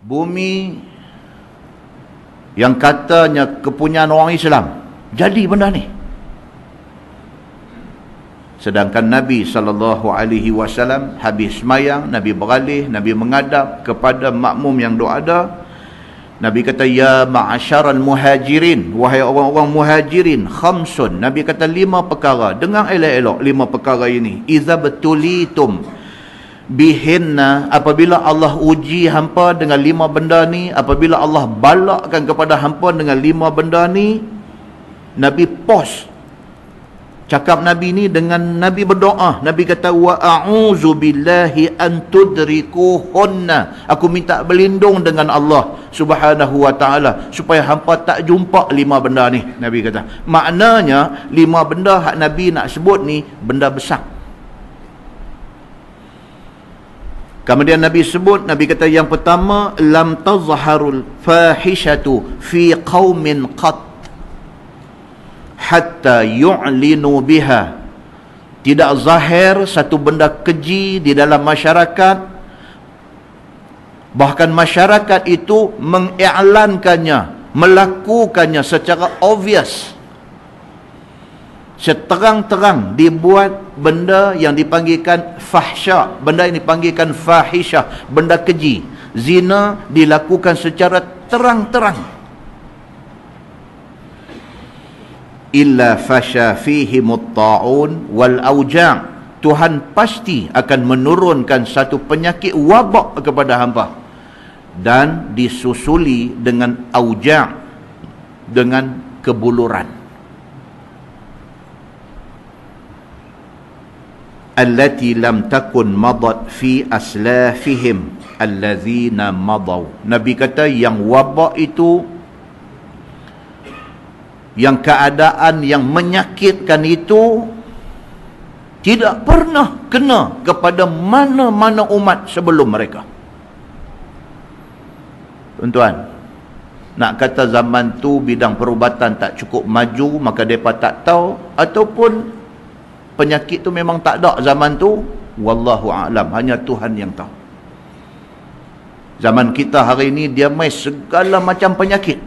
bumi yang katanya kepunyaan orang Islam, jadi benda ni. Sedangkan Nabi SAW habis semayang, Nabi beralih, Nabi menghadap kepada makmum yang ada. Nabi kata, ya ma'asyaral muhajirin, wahai orang-orang muhajirin, khamsun. Nabi kata 5 perkara. Dengar elok-elok 5 perkara ini. Iza betulitum bihinna, apabila Allah uji hampa dengan 5 benda ni, apabila Allah balakkan kepada hampa dengan 5 benda ni, Nabi pause cakap Nabi ni dengan Nabi berdoa. Nabi kata, wa a'udzu billahi an tudrikuhunna, aku minta berlindung dengan Allah Subhanahu wa ta'ala supaya hampa tak jumpa 5 benda ni. Nabi kata, maknanya 5 benda hak Nabi nak sebut ni benda besar. Kemudian Nabi sebut, Nabi kata yang pertama, lam tazharul fahishatu fi qaumin qat hatta yu'linu biha. Tidak zahir satu benda keji di dalam masyarakat, bahkan masyarakat itu mengiklankannya, melakukannya secara obvious, seterang-terang dibuat benda yang dipanggilkan fahsya, benda yang dipanggilkan fahisyah, benda keji. Zina dilakukan secara terang-terang. Illa fasha fihimut ta'un wal auja', Tuhan pasti akan menurunkan satu penyakit wabak kepada hamba, dan disusuli dengan auja', dengan kebuluran. Allati lam takun madat fi aslafihim allazina madaw. Nabi kata yang wabak itu, yang keadaan yang menyakitkan itu tidak pernah kena kepada mana-mana umat sebelum mereka. Tuan-tuan, nak kata zaman tu bidang perubatan tak cukup maju, maka mereka tak tahu, ataupun penyakit tu memang tak ada zaman tu, wallahu a'lam, hanya Tuhan yang tahu. Zaman kita hari ini dia mai segala macam penyakit.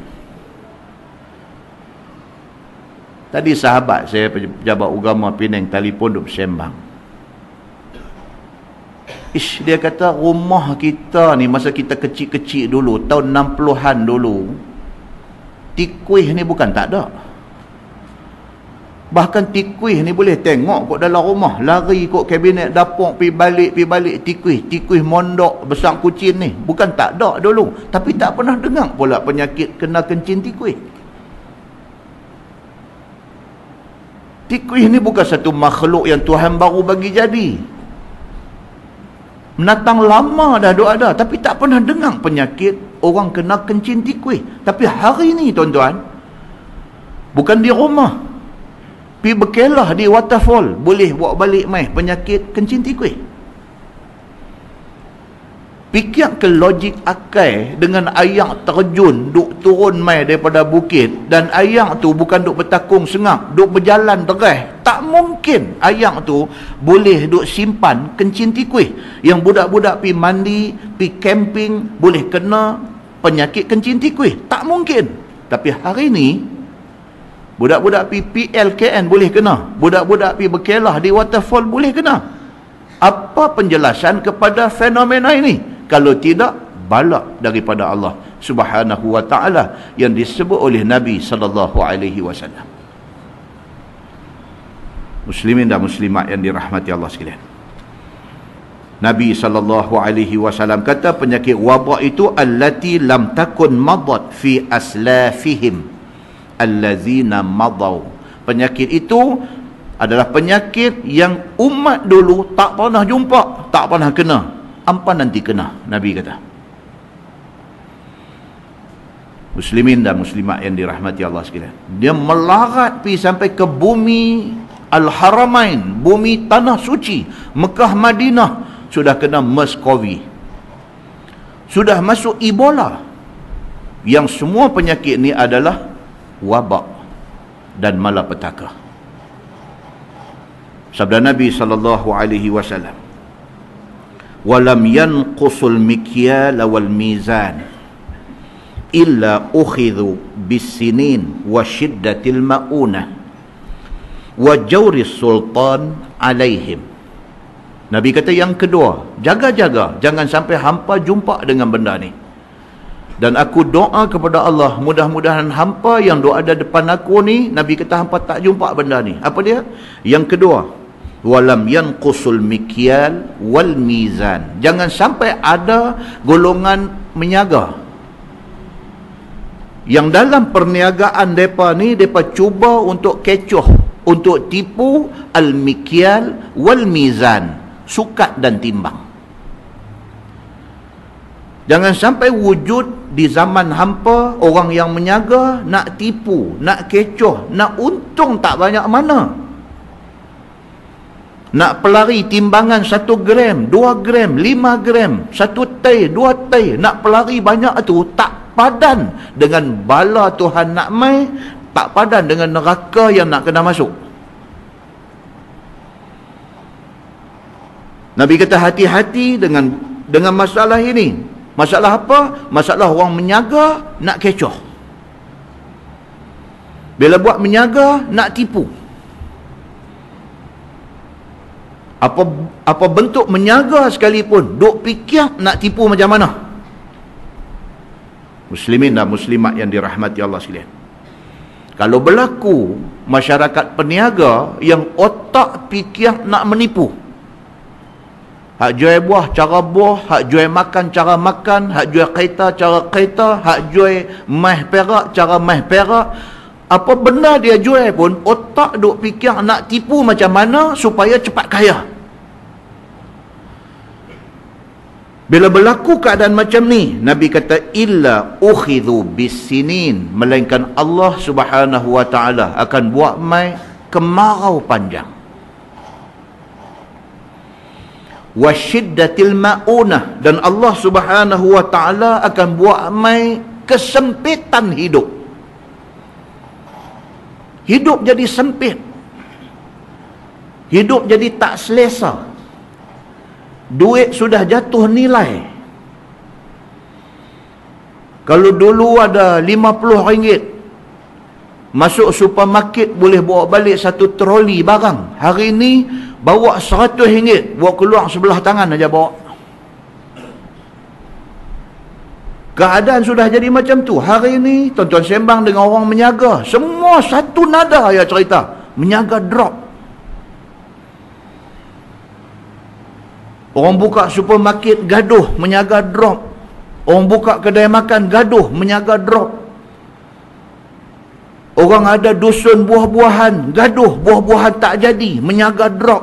Tadi sahabat saya, pejabat agama Penang, telefon duk sembang. Dia kata rumah kita ni masa kita kecil-kecil dulu, tahun 60-an dulu, tikuih ni bukan tak ada. Bahkan tikuih ni boleh tengok kot dalam rumah, lari kot kabinet dapur, pi balik tikuih mondok besar kucing ni. Bukan tak ada dulu, tapi tak pernah dengar pula penyakit kena kencing tikuih. Tikuih ni bukan satu makhluk yang Tuhan baru bagi jadi. Menatang lama dah ada, tapi tak pernah dengar penyakit orang kena kencing tikuih. Tapi hari ni tuan-tuan, bukan di rumah, pi berkelah di waterfall, boleh buat balik mai penyakit kencing tikuih. Fikir ke logik akal dengan ayak terjun duk turun mai daripada bukit, dan ayak tu bukan duk bertakung sengap, duk berjalan deras. Tak mungkin ayak tu boleh duk simpan kencing tikuih. Yang budak-budak pi mandi, pi camping boleh kena penyakit kencing tikuih. Tak mungkin. Tapi hari ni budak-budak pi PLKN boleh kena, budak-budak pi berkelah di waterfall boleh kena. Apa penjelasan kepada fenomena ini? Kalau tidak, balak daripada Allah Subhanahu wa ta'ala yang disebut oleh Nabi SAW. Muslimin dan muslimat yang dirahmati Allah sekalian, Nabi SAW kata penyakit wabak itu allati lam takun madat fi aslafihim allazina madaw. Penyakit itu adalah penyakit yang umat dulu tak pernah jumpa, tak pernah kena. Ampa nanti kena, Nabi kata. Muslimin dan muslimat yang dirahmati Allah sekalian, dia melarat pergi sampai ke bumi Al-Haramain, bumi tanah suci Mekah Madinah, sudah kena MERS-CoV, sudah masuk Ebola, yang semua penyakit ni adalah wabak dan malapetaka. Sabda Nabi SAW, walam yanqusul mikyal wal mizan illa ukhidhu bisinin wa shiddatil maunah wa jawri sultan alaihim. Nabi kata yang kedua, jaga-jaga jangan sampai hampa jumpa dengan benda ni. Dan aku doa kepada Allah, mudah-mudahan hampa yang doa ada depan aku ni, Nabi kata hampa tak jumpa benda ni. Apa dia? Yang kedua, walam yanqusul mikyal wal mizan. Jangan sampai ada golongan menyaga yang dalam perniagaan mereka ni, mereka cuba untuk kecoh, untuk tipu al-mikyal wal mizan, sukat dan timbang. Jangan sampai wujud di zaman hampa orang yang menyaga nak tipu, nak kecoh, nak untung tak banyak mana. Nak pelari timbangan 1 gram, 2 gram, 5 gram, 1 tay, 2 tay, nak pelari banyak tu tak padan dengan bala Tuhan nak mai, tak padan dengan neraka yang nak kena masuk. Nabi kata hati-hati dengan masalah ini. Masalah apa? Masalah orang menyaga nak kecoh. Bila buat menyaga nak tipu. Apa bentuk menyaga sekalipun, duk fikir nak tipu macam mana. Muslimin dan muslimat yang dirahmati Allah sekalian, kalau berlaku masyarakat peniaga yang otak fikir nak menipu, hak jual buah cara buah, hak jual makan cara makan, hak jual kereta cara kereta, hak jual meh perak cara meh perak, apa benda dia jual pun otak duk fikir nak tipu macam mana supaya cepat kaya. Bila berlaku keadaan macam ni, Nabi kata illa ukhidhu bisinin, melainkan Allah Subhanahu wa taala akan buat mai kemarau panjang. Wasyiddatil maunah, dan Allah Subhanahu wa taala akan buat mai kesempitan hidup. Hidup jadi sempit. Hidup jadi tak selesa. Duit sudah jatuh nilai. Kalau dulu ada RM50, masuk supermarket boleh bawa balik 1 troli barang. Hari ni bawa RM100, bawa keluar sebelah tangan aja bawa. Keadaan sudah jadi macam tu. Hari ni tuan-tuan sembang dengan orang menyaga, semua satu nada ya cerita, menyaga drop. Orang buka supermarket gaduh, menyaga drop. Orang buka kedai makan gaduh, menyaga drop. Orang ada dusun buah-buahan gaduh, buah-buahan tak jadi, menyaga drop.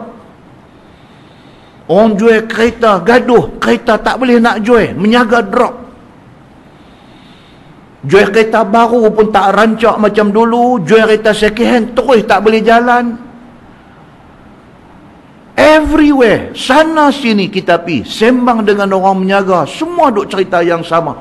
Orang jual kereta gaduh, kereta tak boleh nak jual, menyaga drop. Jual kereta baru pun tak rancak macam dulu, jual kereta second hand terus tak boleh jalan. Everywhere, sana sini kita pergi, sembang dengan orang menyaga, semua duk cerita yang sama.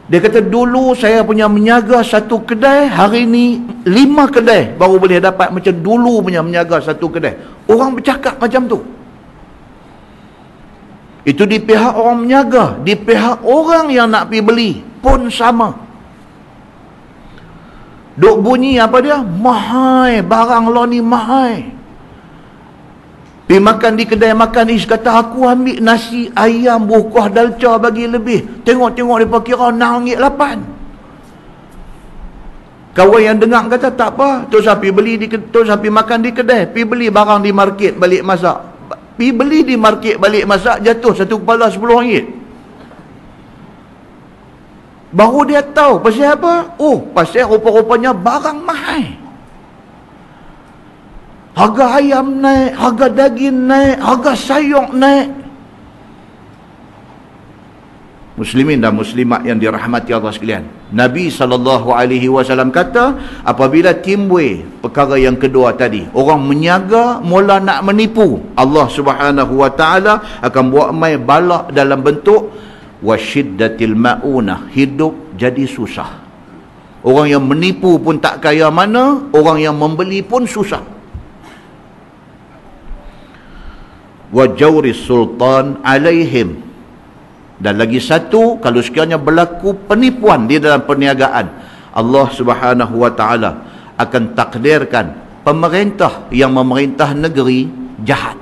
Dia kata dulu saya punya menyaga 1 kedai, hari ni 5 kedai baru boleh dapat macam dulu punya menyaga 1 kedai. Orang bercakap macam tu. Itu di pihak orang menyaga. Di pihak orang yang nak pergi beli pun sama. Duk bunyi apa dia? Mahal, barang lo ni mahal. Pergi makan di kedai makan, is kata aku ambil nasi ayam buah dalca bagi lebih. Tengok-tengok mereka kira RM6.8. Kawan yang dengar kata tak apa, terus pergi beli terus pergi makan di kedai, pergi beli barang di market balik masak. Pergi beli di market balik masak, jatuh 1 kepala RM10. Baru dia tahu pasal apa? Oh, pasal rupa-rupanya barang mahal. Harga ayam naik, harga daging naik, harga sayur naik. Muslimin dan muslimat yang dirahmati Allah sekalian, Nabi SAW kata, apabila timbul perkara yang kedua tadi, orang menyaga mula nak menipu, Allah Subhanahu wa taala akan buat mai balak dalam bentuk wasyiddatil maunah, hidup jadi susah. Orang yang menipu pun tak kaya mana, orang yang membeli pun susah. wa jawri sultan alaihim. Dan lagi satu, kalau sekiranya berlaku penipuan di dalam perniagaan, Allah Subhanahu wa taala akan takdirkan pemerintah yang memerintah negeri jahat.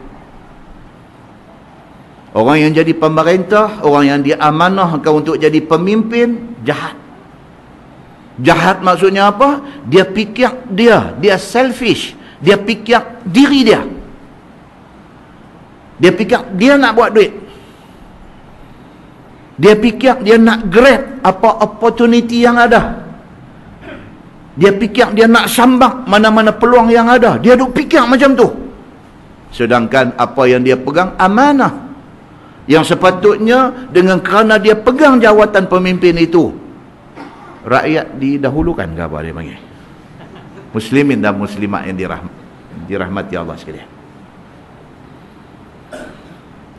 Orang yang jadi pemerintah, orang yang diamanahkan untuk jadi pemimpin, jahat. Jahat maksudnya apa? Dia fikir dia selfish. Dia fikir diri dia. Dia fikir dia nak buat duit. Dia fikir dia nak grab apa opportunity yang ada. Dia fikir dia nak sambang mana-mana peluang yang ada. Dia duk fikir macam tu. Sedangkan apa yang dia pegang amanah. Yang sepatutnya dengan kerana dia pegang jawatan pemimpin itu, rakyat didahulukan ke apa dia panggil? Muslimin dan muslimat yang dirahmati Allah sekalian.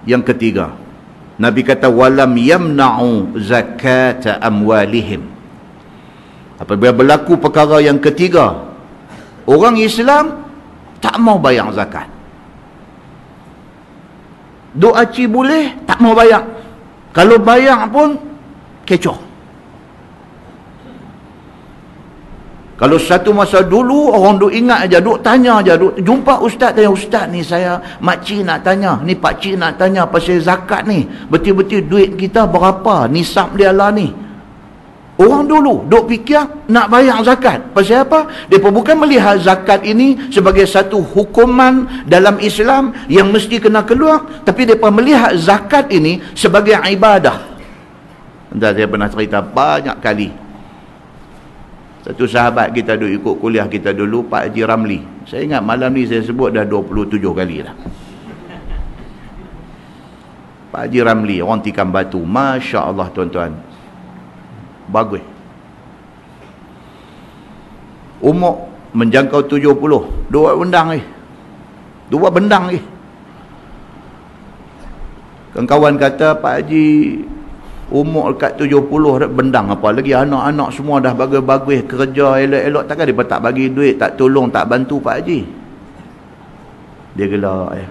Yang ketiga, Nabi kata walam yamna'u zakata amwalihim. Apabila berlaku perkara yang ketiga, orang Islam tak mau bayar zakat. Doa ci boleh, tak mau bayar. Kalau bayar pun kecoh. Kalau satu masa dulu orang duk ingat aja, duk tanya aja, duk jumpa ustaz tanya, ustaz ni saya makcik nak tanya, ni pakcik nak tanya pasal zakat ni. Betul-betul duit kita berapa nisab dia lah ni. Orang dulu duk fikir nak bayar zakat. Pasal apa? Mereka bukan melihat zakat ini sebagai satu hukuman dalam Islam yang mesti kena keluar, tapi mereka melihat zakat ini sebagai ibadah. Entah saya pernah cerita banyak kali. Satu sahabat kita duk ikut kuliah kita dulu, Pak Haji Ramli. Saya ingat malam ni saya sebut dah 27 kali dah. Pak Haji Ramli, orang tikam batu. Masya Allah tuan-tuan. Bagus. Umur menjangkau 70. Dua bendang ni. Dua bendang ni. Kawan-kawan kata Pak Haji umur dekat 70 bendang apa lagi, anak-anak semua dah bagus-bagus kerja elok-elok, takkan dia tak bagi duit, tak tolong, tak bantu Pak Haji? Dia gelak ya.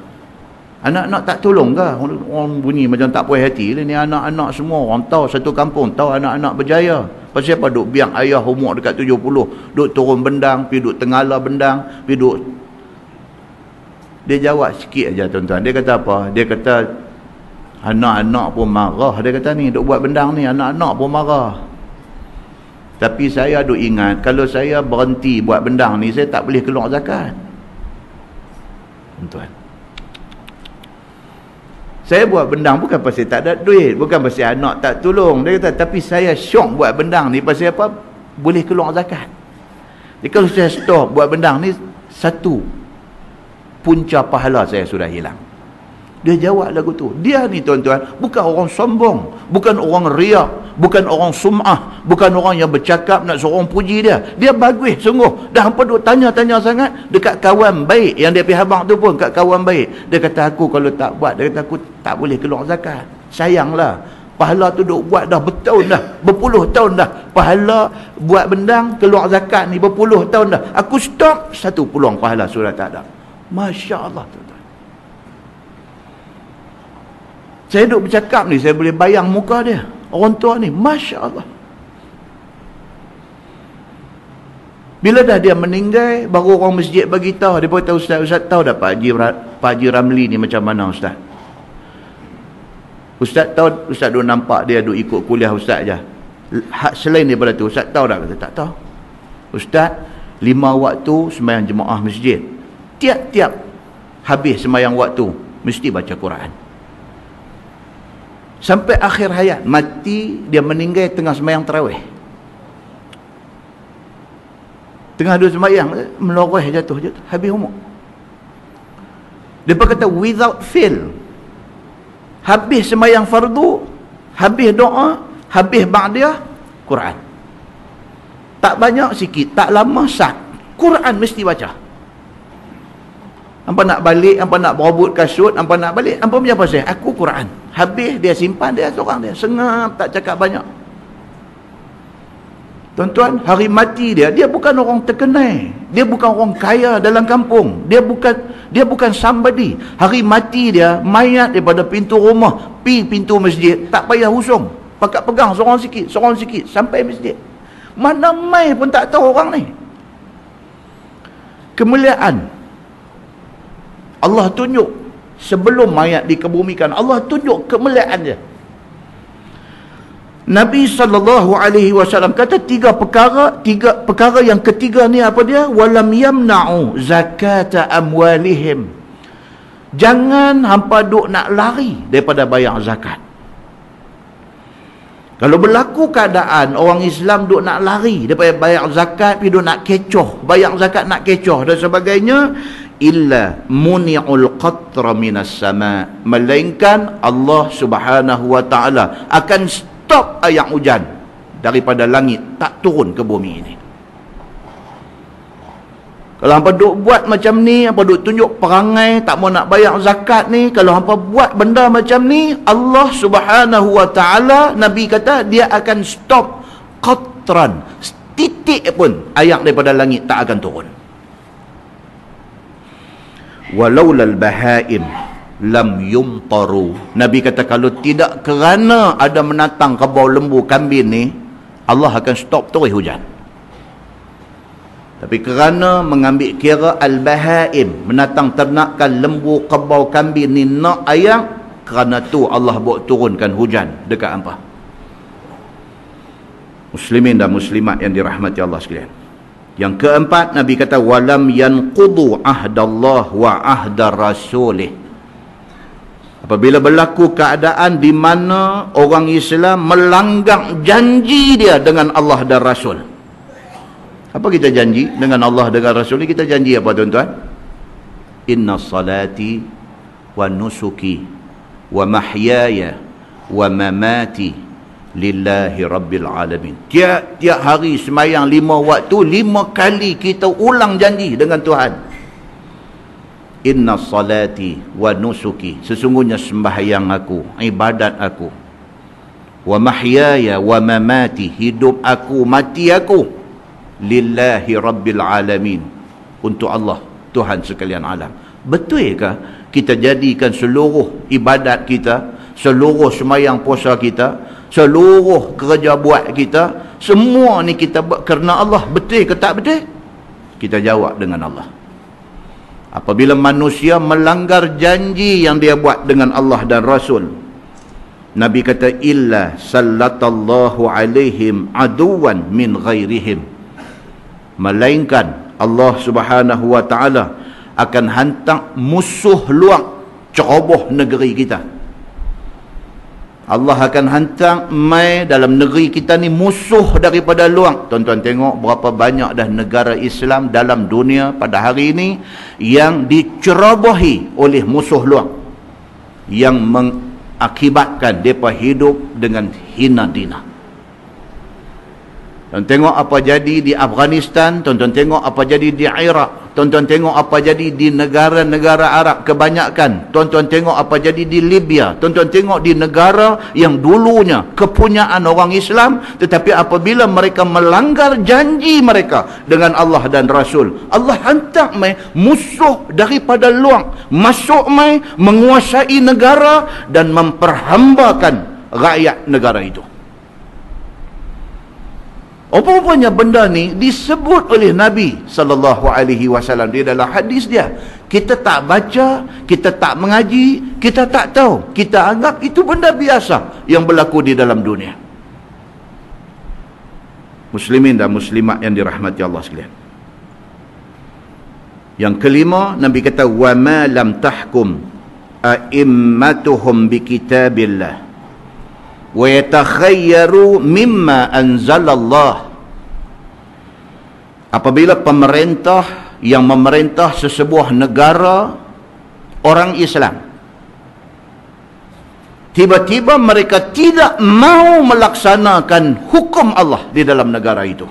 Anak-anak tak tolong ke? Orang bunyi macam tak puas hati ni. Anak-anak semua orang tahu, satu kampung tahu anak-anak berjaya. Pasal apa duk biang ayah umur dekat 70 duk turun bendang, pergi duk tengala bendang, pergi duk. Dia jawab sikit aja tuan-tuan. Dia kata apa? Dia kata anak-anak pun marah. Dia kata ni duk buat bendang ni, anak-anak pun marah. Tapi saya duk ingat, kalau saya berhenti buat bendang ni, saya tak boleh keluar zakat. Tuan-tuan, saya buat bendang bukan pasal tak ada duit, bukan pasal anak tak tolong. Dia kata, tapi saya syok buat bendang ni pasal apa? Boleh keluar zakat. Jadi kalau saya stop buat bendang ni, satu punca pahala saya sudah hilang. Dia jawab lagu tu. Dia ni tuan-tuan, bukan orang sombong, bukan orang riak, bukan orang sum'ah, bukan orang yang bercakap nak suruh orang puji dia. Dia bagus sungguh. Dah hampa duk tanya-tanya sangat dekat kawan baik yang dia pergi habang tu pun, kat kawan baik. Dia kata aku kalau tak buat, dia kata aku tak boleh keluar zakat. Sayanglah. Pahala tu duk buat dah bertahun dah, berpuluh tahun dah. Pahala buat bendang keluar zakat ni berpuluh tahun dah. Aku stop, satu peluang pahala sudah tak ada. Masya Allah tuan-tuan. Saya duduk bercakap ni, saya boleh bayang muka dia. Orang tua ni, Masya Allah. Bila dah dia meninggal, baru orang masjid bagi tahu. Dia berkata, Ustaz tahu dah Pak Haji Ramli ni macam mana Ustaz? Ustaz tahu, Ustaz duk nampak dia duk ikut kuliah Ustaz je. Selain daripada tu, Ustaz tahu dah? Kata, tak tahu. Ustaz, 5 waktu sembahyang jemaah masjid. Tiap-tiap habis sembahyang waktu, mesti baca Quran. Sampai akhir hayat, mati, dia meninggal tengah sembahyang tarawih. Tengah dua sembahyang, meloreh jatuh, habis umur. Dia kata without fail, habis sembahyang fardu, habis doa, habis ba'diyah, Quran. Tak banyak sikit, tak lama sat, Quran mesti baca. Hampa nak balik, hampa nak berebut kasut, hampa nak balik, hampa punya pasal aku Quran. Habis dia simpan, dia seorang dia sengap, tak cakap banyak. Tuan-tuan, hari mati dia bukan orang terkenal, dia bukan orang kaya dalam kampung, dia bukan Dia bukan somebody. Hari mati dia, mayat daripada pintu rumah pi pintu masjid, tak payah usung, pakat pegang seorang sikit sampai masjid. Mana mai pun tak tahu orang ni. Kemuliaan Allah tunjuk sebelum mayat dikebumikan. Allah tunjuk kemuliaan dia. Nabi SAW kata tiga perkara yang ketiga ni apa dia? Walam yamna'u zakata amwalihim. Jangan hampa duk nak lari daripada bayar zakat. Kalau berlaku keadaan orang Islam duk nak lari daripada bayar zakat, pergi duk nak kecoh, bayar zakat nak kecoh dan sebagainya, illa muni'ul qatra minas sama, melainkan Allah Subhanahu wa taala akan stop ayat hujan daripada langit, tak turun ke bumi ini. Kalau hampa duk buat macam ni, hampa duk tunjuk perangai tak mau nak bayar zakat ni, kalau hampa buat benda macam ni, Allah Subhanahu wa taala, Nabi kata dia akan stop qatran, titik pun ayat daripada langit tak akan turun. Walaulal bahaim lam yumtaru. Nabi kata kalau tidak kerana ada menatang kebau lembu kambing ni, Allah akan stop terus hujan. Tapi kerana mengambil kira al-bahaim, menatang ternakan lembu, kebau, kambing ni nak ayam, kerana tu Allah buat turunkan hujan dekat hampa. Muslimin dan muslimat yang dirahmati Allah sekalian. Yang keempat, Nabi kata walam yanqudu ahdallah wa ahda rasulih. Apabila berlaku keadaan di mana orang Islam melanggar janji dia dengan Allah dan Rasul. Apa kita janji dengan Allah dengan Rasul ni? Kita janji apa tuan-tuan? Inna salati wa nusuki wa mahyaya wa mamati lillahi rabbil alamin. Tiap-tiap hari semayang 5 waktu, 5 kali kita ulang janji dengan Tuhan. Inna salati wa nusuki, sesungguhnya sembahyang aku, ibadat aku, wa mahyaya wa mamati, hidup aku, mati aku, lillahi rabbil alamin, untuk Allah, Tuhan sekalian alam. Betulkah kita jadikan seluruh ibadat kita, seluruh sembahyang puasa kita, seluruh kerja buat kita, semua ni kita buat kerana Allah? Betul ke tak betul? Kita jawab dengan Allah. Apabila manusia melanggar janji yang dia buat dengan Allah dan Rasul, Nabi kata illa sallatallahu alaihim aduwan min ghairihim, melainkan Allah Subhanahu wa taala akan hantar musuh luar ceroboh negeri kita. Allah akan hantar mai dalam negeri kita ni musuh daripada luar. Tuan-tuan tengok berapa banyak dah negara Islam dalam dunia pada hari ini yang dicerobohi oleh musuh luar, yang mengakibatkan mereka hidup dengan hina dina. Tuan tengok apa jadi di Afghanistan, tuan-tuan tengok apa jadi di Iraq, tuan-tuan tengok apa jadi di negara-negara Arab kebanyakan, tuan-tuan tengok apa jadi di Libya, tuan-tuan tengok di negara yang dulunya kepunyaan orang Islam, tetapi apabila mereka melanggar janji mereka dengan Allah dan Rasul, Allah hantar mai musuh daripada luar masuk mai menguasai negara dan memperhambakan rakyat negara itu. Apa-apanya benda ni disebut oleh Nabi SAW di dalam hadis dia. Kita tak baca, kita tak mengaji, kita tak tahu, kita anggap itu benda biasa yang berlaku di dalam dunia. Muslimin dan muslimat yang dirahmati Allah sekalian. Yang kelima, Nabi kata wa ma lam tahkum a'immatuhum bi kitabillah wa yatakhayyaru mimma anzalallah. Apabila pemerintah yang memerintah sesebuah negara orang Islam, tiba-tiba mereka tidak mau melaksanakan hukum Allah di dalam negara itu.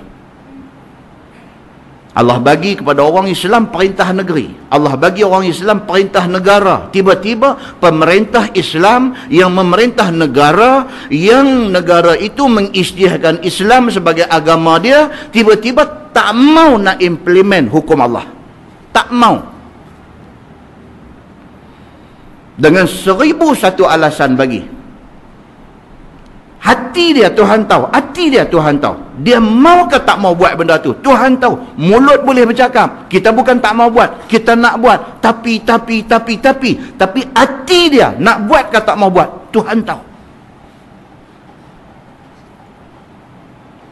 Allah bagi kepada orang Islam perintah negeri, Allah bagi orang Islam perintah negara. Tiba-tiba pemerintah Islam yang memerintah negara, yang negara itu mengisytiharkan Islam sebagai agama dia, tiba-tiba tak mau nak implement hukum Allah. Tak mau. dengan 1001 alasan bagi. Hati dia Tuhan tahu, hati dia Tuhan tahu. Dia mau ke tak mau buat benda tu, Tuhan tahu. Mulut boleh bercakap, kita bukan tak mau buat, kita nak buat. Tapi hati dia nak buat ke tak mau buat, Tuhan tahu.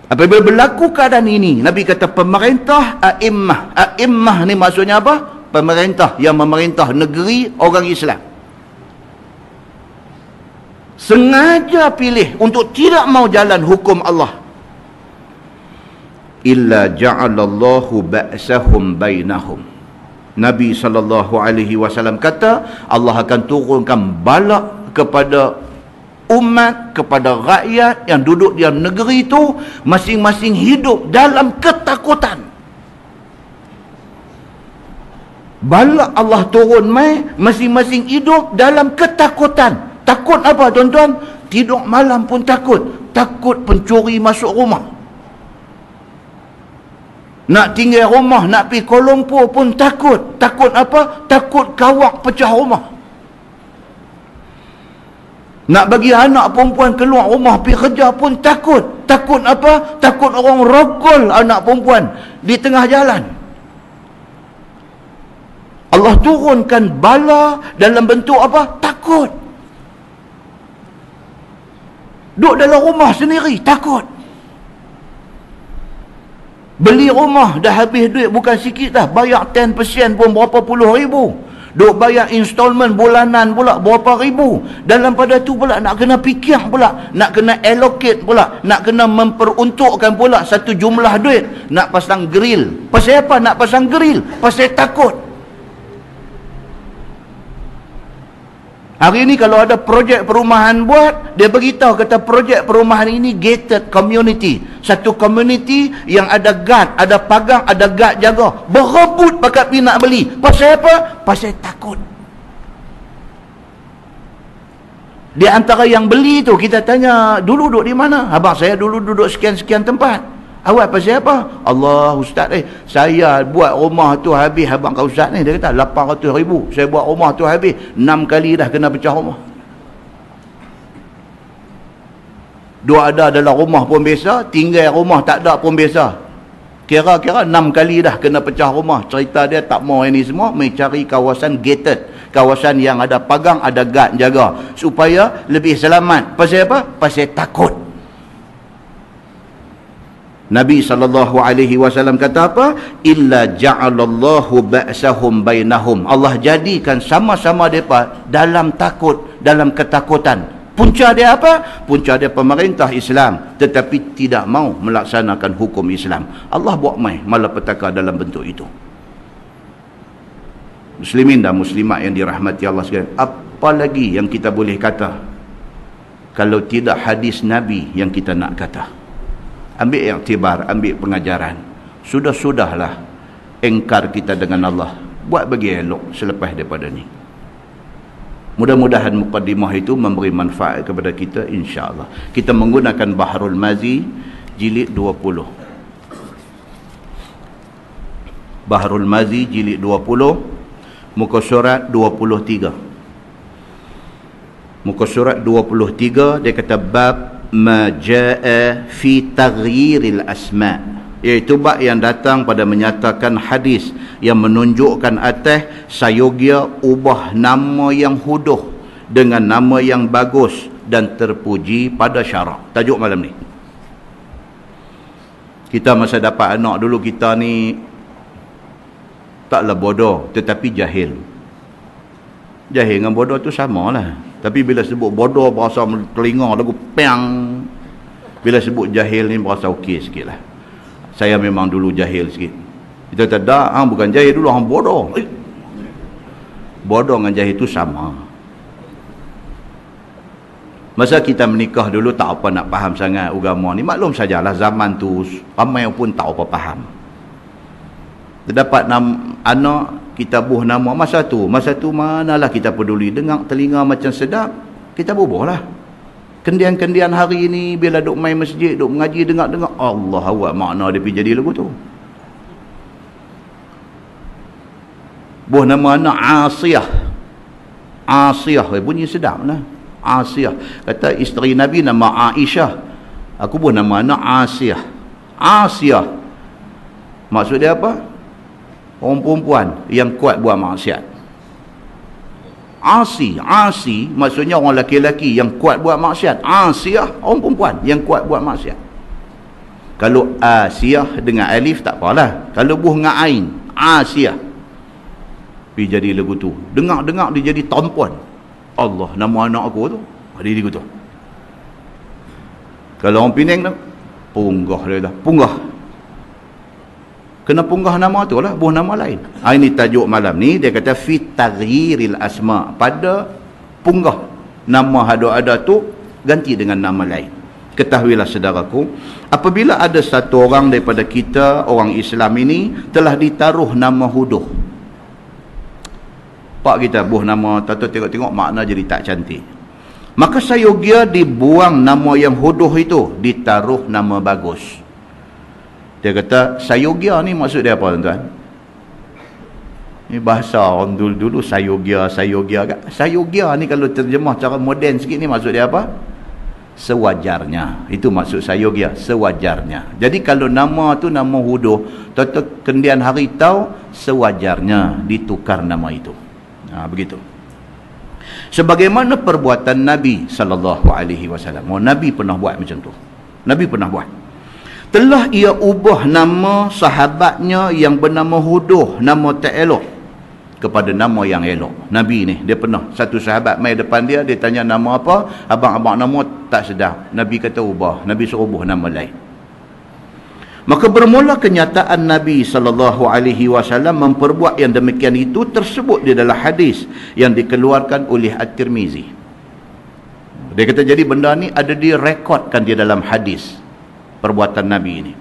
Apabila berlaku keadaan ini, Nabi kata pemerintah a'immah ni maksudnya apa? Pemerintah yang memerintah negeri orang Islam sengaja pilih untuk tidak mau jalan hukum Allah, illa ja'alallahu ba'sahum bainahum. Nabi SAW kata Allah akan turunkan bala kepada umat, kepada rakyat yang duduk di negeri itu, masing-masing hidup dalam ketakutan. Bala Allah turun masing-masing hidup dalam ketakutan. Takut apa tuan-tuan? Tidur malam pun takut. Takut pencuri masuk rumah. Nak tinggal rumah, nak pergi Kuala Lumpur pun takut. Takut apa? Takut kawak pecah rumah. Nak bagi anak perempuan keluar rumah pergi kerja pun takut. Takut apa? Takut orang rogol anak perempuan di tengah jalan. Allah turunkan bala dalam bentuk apa? Takut. Duduk dalam rumah sendiri, takut. Beli rumah dah habis duit bukan sikit dah. Bayar 10% pun berapa puluh ribu. Duk bayar installment bulanan pula berapa ribu. Dalam pada tu pula nak kena fikir pula, nak kena allocate pula, nak kena memperuntukkan pula satu jumlah duit. Nak pasang grill. Pasal apa nak pasang grill? Pasal takut. Hari ini kalau ada projek perumahan buat, dia beritahu kata projek perumahan ini gated community. Satu community yang ada guard, ada pagang, ada guard jaga. Berebut pakat pergi nak beli. Pasal apa? Pasal takut. Di antara yang beli tu, kita tanya, dulu duduk di mana? Abang saya dulu duduk sekian-sekian tempat. Awak pasal apa? Allah ustaz saya buat rumah tu habis abang kau ustaz ni. Dia kata 800,000. Saya buat rumah tu habis 6 kali dah kena pecah rumah. Dua ada dalam rumah pun biasa, tinggal rumah tak ada pun biasa. Kira-kira 6 kali dah kena pecah rumah. Cerita dia tak mau ini semua, mencari kawasan gated, kawasan yang ada pagang, ada guard jaga supaya lebih selamat. Pasal apa? Pasal takut. Nabi SAW kata apa? Illa ja'alallahu ba'sahum bainahum. Allah jadikan sama-sama mereka dalam takut, dalam ketakutan. Punca dia apa? Punca dia pemerintah Islam tetapi tidak mau melaksanakan hukum Islam. Allah buat malapetaka dalam bentuk itu. Muslimin dan muslimat yang dirahmati Allah sekalian, apa lagi yang kita boleh kata kalau tidak hadis Nabi yang kita nak kata? Ambil iktibar, ambil pengajaran. Sudah-sudahlah engkar kita dengan Allah. Buat bagi elok selepas daripada ni. Mudah-mudahan mukaddimah itu memberi manfaat kepada kita, insya-Allah. Kita menggunakan Bahrul Mazi jilid 20. Bahrul Mazi jilid 20, muka surat 23. Muka surat 23 dia kata bab ma jaa fi taghyiril asma', iaitu bab yang datang pada menyatakan hadis yang menunjukkan atas sayogia ubah nama yang huduh dengan nama yang bagus dan terpuji pada syarak. Tajuk malam ni. Kita masa dapat anak dulu, kita ni taklah bodoh tetapi jahil. Jahil dengan bodoh tu samalah. Tapi bila sebut bodoh berasa telinga lagu peang. Bila sebut jahil ni berasa okey sikit lah. Saya memang dulu jahil sikit. Kita kata dah, bukan jahil dulu, hang bodoh. Bodoh dengan jahil tu sama. Masa kita menikah dulu tak apa nak faham sangat agama ni. Maklum sajalah zaman tu ramai pun tak apa faham. Terdapat anak, kita buh nama masa tu manalah kita peduli. Dengar telinga macam sedap, kita bubuh lah. Kendian-kendian hari ini bila duk main masjid, duk mengaji, dengar-dengar, Allah awak makna dia pergi jadi lagu tu. Buh nama anak Asiyah. Asiyah, bunyi sedap lah. Asiyah. Kata isteri Nabi nama Aisyah. Aku pun nama anak Asiyah. Asiyah. Maksud dia apa? Orang perempuan yang kuat buat maksiat. Asi maksudnya orang lelaki-lelaki yang kuat buat maksiat. Asiyah, orang perempuan yang kuat buat maksiat. Kalau Asiyah dengan alif tak apalah. Kalau buh dengan ain, Asiyah. Dia jadi lagu tu. Dengar-dengar dia jadi tonpuan. Allah, nama anak aku tu. Dia lagu tu. Kalau orang Penang tu, punggah dia dah. Punggah. Kena punggah nama tu lah, buh nama lain. Ini tajuk malam ni, dia kata fit taghyiril asma. Pada punggah nama ada tu, ganti dengan nama lain. Ketahuilah saudaraku, apabila ada satu orang daripada kita, orang Islam ini, telah ditaruh nama huduh. Pak kita buh nama, tata tengok-tengok makna jadi tak cantik. Maka sayogia dibuang nama yang huduh itu, ditaruh nama bagus. Dia kata, sayogia ni maksud dia apa tuan-tuan? Ni bahasa orang dulu sayogia. Sayogia ni kalau terjemah cara moden sikit ni maksud dia apa? Sewajarnya. Itu maksud sayogia, sewajarnya. Jadi kalau nama tu nama huduh, tata kendian hari tahu, sewajarnya ditukar nama itu. Begitu. Sebagaimana perbuatan Nabi SAW. Nabi pernah buat macam tu. Nabi pernah buat. Telah ia ubah nama sahabatnya yang bernama huduh, nama tak elok, kepada nama yang elok. Nabi ni, dia pernah, satu sahabat mai depan dia, dia tanya nama apa? Abang-abang nama tak sedap. Nabi kata ubah. Nabi suruh ubah nama lain. Maka bermula kenyataan Nabi SAW memperbuat yang demikian itu tersebut di dalam hadis yang dikeluarkan oleh At-Tirmizi. Dia kata jadi benda ni ada direkodkan di dalam hadis perbuatan Nabi ini.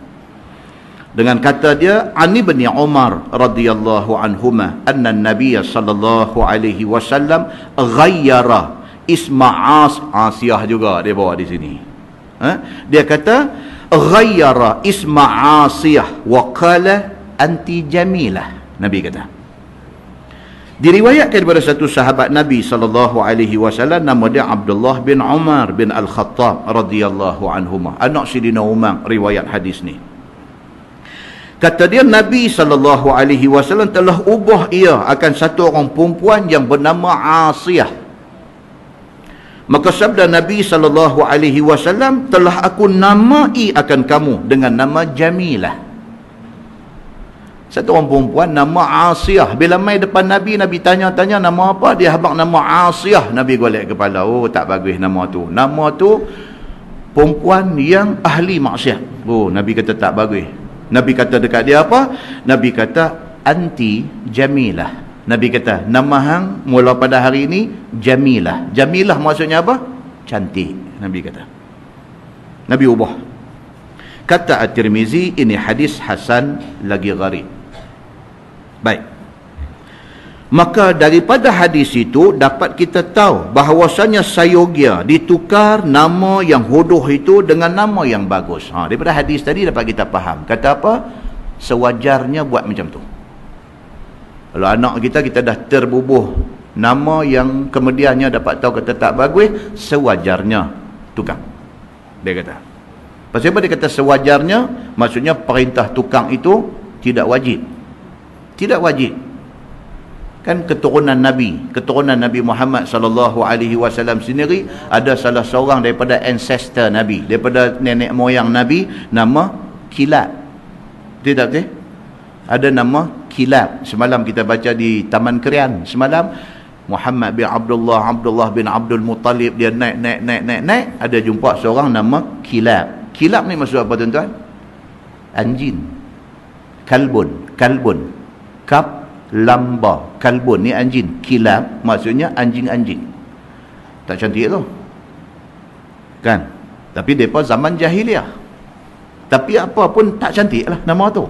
Dengan kata dia, Ani bin Umar radhiyallahu anhuma anna Nabiy sallallahu alaihi wasallam ghayyara isma Asiyah juga dia bawa di sini. Dia kata ghayyara isma Asiyah wa qala anti jamilah. Nabi kata. Diriwayatkan daripada satu sahabat Nabi sallallahu alaihi wasallam, nama dia Abdullah bin Umar bin Al-Khattab radhiyallahu anhuma. Anak Sidina Umar riwayat hadis ni. Kata dia, Nabi SAW telah ubah ia akan satu orang perempuan yang bernama Asiyah. Maka sabda Nabi SAW, telah aku namai akan kamu dengan nama Jamilah. Satu orang perempuan nama Asiyah. Bila mai depan Nabi, Nabi tanya-tanya nama apa? Dia habaq nama Asiyah. Nabi golek kepala. Oh, tak bagus nama tu. Nama tu perempuan yang ahli maksiat. Oh, Nabi kata tak bagus. Nabi kata dekat dia apa? Nabi kata anti jamilah. Nabi kata nama hang mula pada hari ini Jamilah. Jamilah maksudnya apa? Cantik. Nabi kata. Nabi ubah. Kata At-Tirmizi, ini hadis hasan lagi gharib. Baik. Maka daripada hadis itu dapat kita tahu bahawasanya sayogia ditukar nama yang huduh itu dengan nama yang bagus. Daripada hadis tadi dapat kita faham. Kata apa? Sewajarnya buat macam tu. Kalau anak kita dah terbubuh nama yang kemudiannya dapat tahu kata tak bagus, sewajarnya tukang. Dia kata. Pasal apa dia kata sewajarnya? Maksudnya perintah tukang itu tidak wajib. Tidak wajib. Kan keturunan Nabi Muhammad SAW sendiri ada salah seorang daripada ancestor Nabi, daripada nenek moyang Nabi, nama Kilab. Tidak betul? Ada nama Kilab. Semalam kita baca di Taman Krian. Semalam Muhammad bin Abdullah bin Abdul Muttalib, dia naik, ada jumpa seorang nama Kilab. Kilab ni maksud apa tuan-tuan? Anjing. Kalbun. Kap lamba. Kalbun ni anjing. Kilab maksudnya anjing-anjing. Tak cantik tu kan? Tapi mereka zaman jahiliah. Tapi apa pun tak cantik lah nama tu.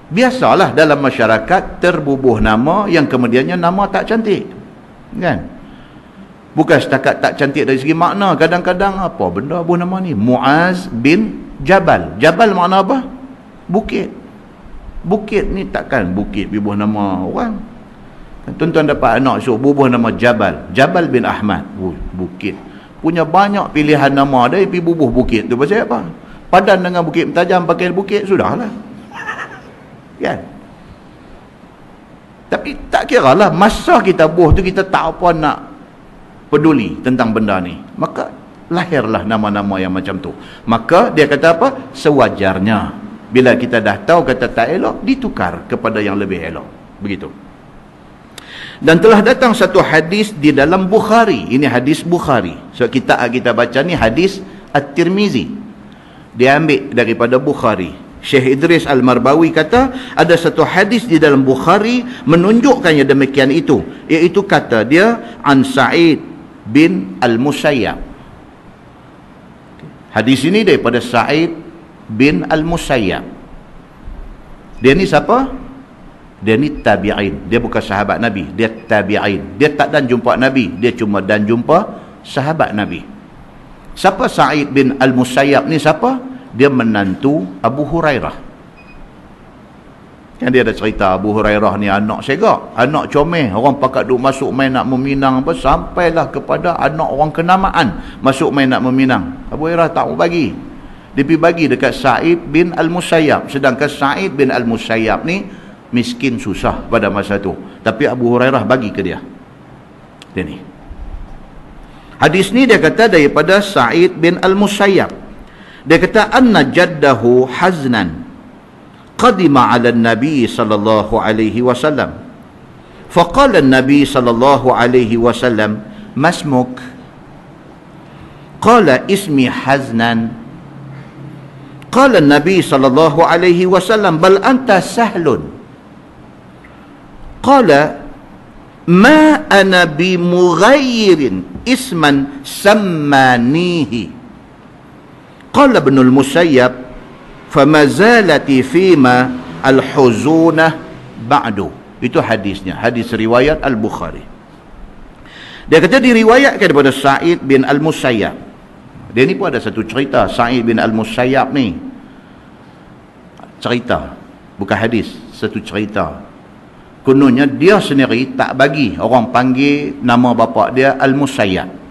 Biasalah dalam masyarakat terbubuh nama yang kemudiannya nama tak cantik kan? Bukan setakat tak cantik dari segi makna. Kadang-kadang apa benda buah nama ni? Muaz bin Jabal. Jabal makna apa? Bukit. Bukit ni takkan bukit buah nama orang. Tuan-tuan dapat anak suruh bubuh nama Jabal bin Ahmad. Bukit. Punya banyak pilihan nama dia, pergi bubuh bukit tu pasal apa? Padan dengan bukit mentajam, pakai bukit, sudahlah. Kan? Tapi tak kira lah, masa kita bubuh tu kita tak apa nak peduli tentang benda ni. Maka lahirlah nama-nama yang macam tu. Maka dia kata apa? Sewajarnya. Bila kita dah tahu kata tak elok, ditukar kepada yang lebih elok. Begitu. Dan telah datang satu hadis di dalam Bukhari. Ini hadis Bukhari. So kita baca ni hadis At-Tirmizi. Dia ambil daripada Bukhari. Syekh Idris Al-Marbawi kata ada satu hadis di dalam Bukhari menunjukkannya demikian itu, iaitu kata dia an Sa'id bin Al-Musayyab. Hadis ini daripada Sa'id bin Al-Musayyab. Dia ni siapa? Dia ni tabi'in. Dia bukan sahabat Nabi, dia tabi'in. Dia tak dan jumpa Nabi, dia cuma dan jumpa sahabat Nabi. Siapa Sa'id bin Al-Musayyab ni siapa? Dia menantu Abu Hurairah. Kan dia ada cerita Abu Hurairah ni anak segak, anak comel, orang pakat duk masuk main nak meminang apa, sampailah kepada anak orang kenamaan masuk main nak meminang. Abu Hurairah tak mau bagi. Dia pergi bagi dekat Sa'id bin Al-Musayyab. Sedangkan Sa'id bin Al-Musayyab ni miskin susah pada masa tu, tapi Abu Hurairah bagi ke dia. Dia ni. Hadis ni dia kata daripada Sa'id bin Al-Musayyab. Dia kata anna jaddahu haznan qadima 'ala an-nabi sallallahu alaihi wasallam. Faqala an-nabi sallallahu alaihi wasallam, "Masmuk?" Qala ismi Haznan. Qala an-nabi sallallahu alaihi wasallam, "Bal anta sahlun." Qala ma ana bi mughayyirin isman sammanihi. Qala Ibn al-Musayyab, fama zalati fima al-huzunah ba'du. Itu hadisnya, hadis riwayat Al-Bukhari. Dia kata diriwayatkan daripada Sa'id bin Al-Musayyab. Dia ni pun ada satu cerita. Sa'id bin Al-Musayyab ni cerita, bukan hadis, satu cerita. Kononnya dia sendiri tak bagi orang panggil nama bapa dia Al-Musayyab.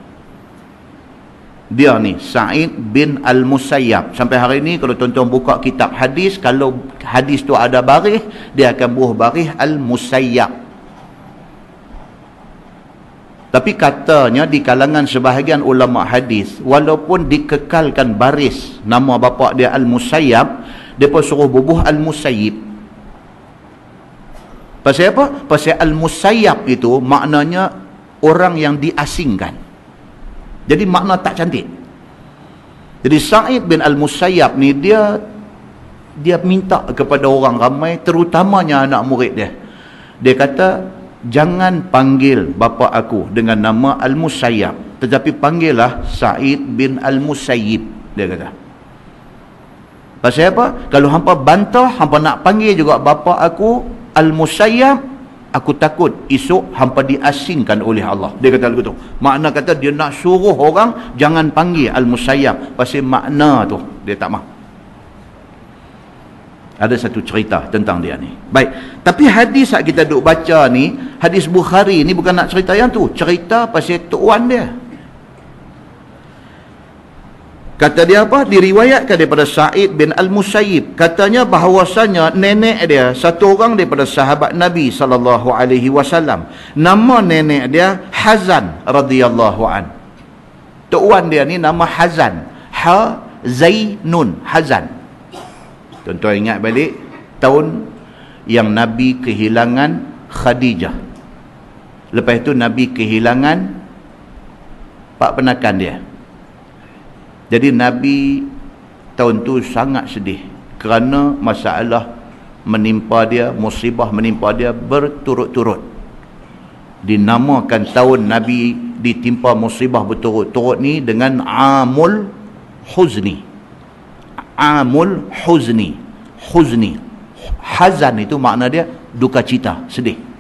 Dia ni Sa'id bin Al-Musayyab. Sampai hari ni kalau tuan-tuan buka kitab hadis, kalau hadis tu ada baris, dia akan buah baris Al-Musayyab. Tapi katanya di kalangan sebahagian ulama hadis, walaupun dikekalkan baris nama bapa dia Al-Musayyab, dia pun suruh bubuh Al-Musayyib. Pasal apa? Pasal Al-Musayyab itu maknanya orang yang diasingkan. Jadi makna tak cantik. Jadi Sa'id bin Al-Musayyab ni dia minta kepada orang ramai, terutamanya anak murid dia. Dia kata, jangan panggil bapa aku dengan nama Al-Musayyab, tetapi panggillah Sa'id bin Al-Musayyib, dia kata. Pasal apa? Kalau hampa bantah, hampa nak panggil juga bapa aku Al-Musayyab, aku takut esok hampa diasingkan oleh Allah. Dia kata begitu. Makna kata dia nak suruh orang jangan panggil Al-Musayyab. Pasal makna tu dia tak mahu. Ada satu cerita tentang dia ni. Baik. Tapi hadis yang kita duk baca ni, hadis Bukhari ni bukan nak cerita yang tu. Cerita pasal Tok Wan dia. Kata dia apa? Diriwayatkan daripada Sa'id bin Al-Musayyib. Katanya bahawasanya nenek dia satu orang daripada sahabat Nabi SAW. Nama nenek dia Hazan radhiyallahu an. Tok Wan dia ni nama Hazan. Zainun Hazan. Tuan-tuan ingat balik tahun yang Nabi kehilangan Khadijah. Lepas itu Nabi kehilangan pak penakan dia. Jadi Nabi tahun tu sangat sedih kerana masalah menimpa dia, musibah menimpa dia berturut-turut. Dinamakan tahun Nabi ditimpa musibah berturut-turut ni dengan Amul Huzni. Amul Huzni. Huzni. Hazan itu makna dia duka cita, sedih.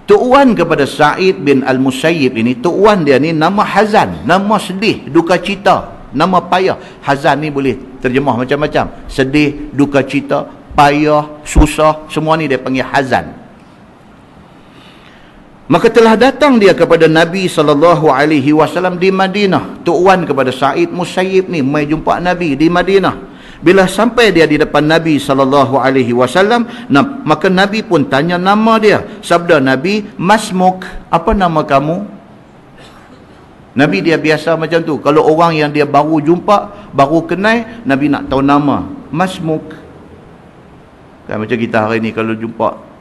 Tok Wan kepada Sa'id bin Al-Musayyib ini, Tok Wan dia ni nama Hazan, nama sedih, duka cita, nama payah. Hazan ni boleh terjemah macam-macam. Sedih, duka cita, payah, susah, semua ni dia panggil Hazan. Maka telah datang dia kepada Nabi SAW di Madinah. Tok Wan kepada Sa'id Musayyib ni mai jumpa Nabi di Madinah. Bila sampai dia di depan Nabi SAW, maka Nabi pun tanya nama dia. Sabda Nabi, Masmuk, apa nama kamu? Nabi dia biasa macam tu. Kalau orang yang dia baru jumpa, baru kenal, Nabi nak tahu nama. Masmuk. Kan macam kita hari ni kalau jumpa,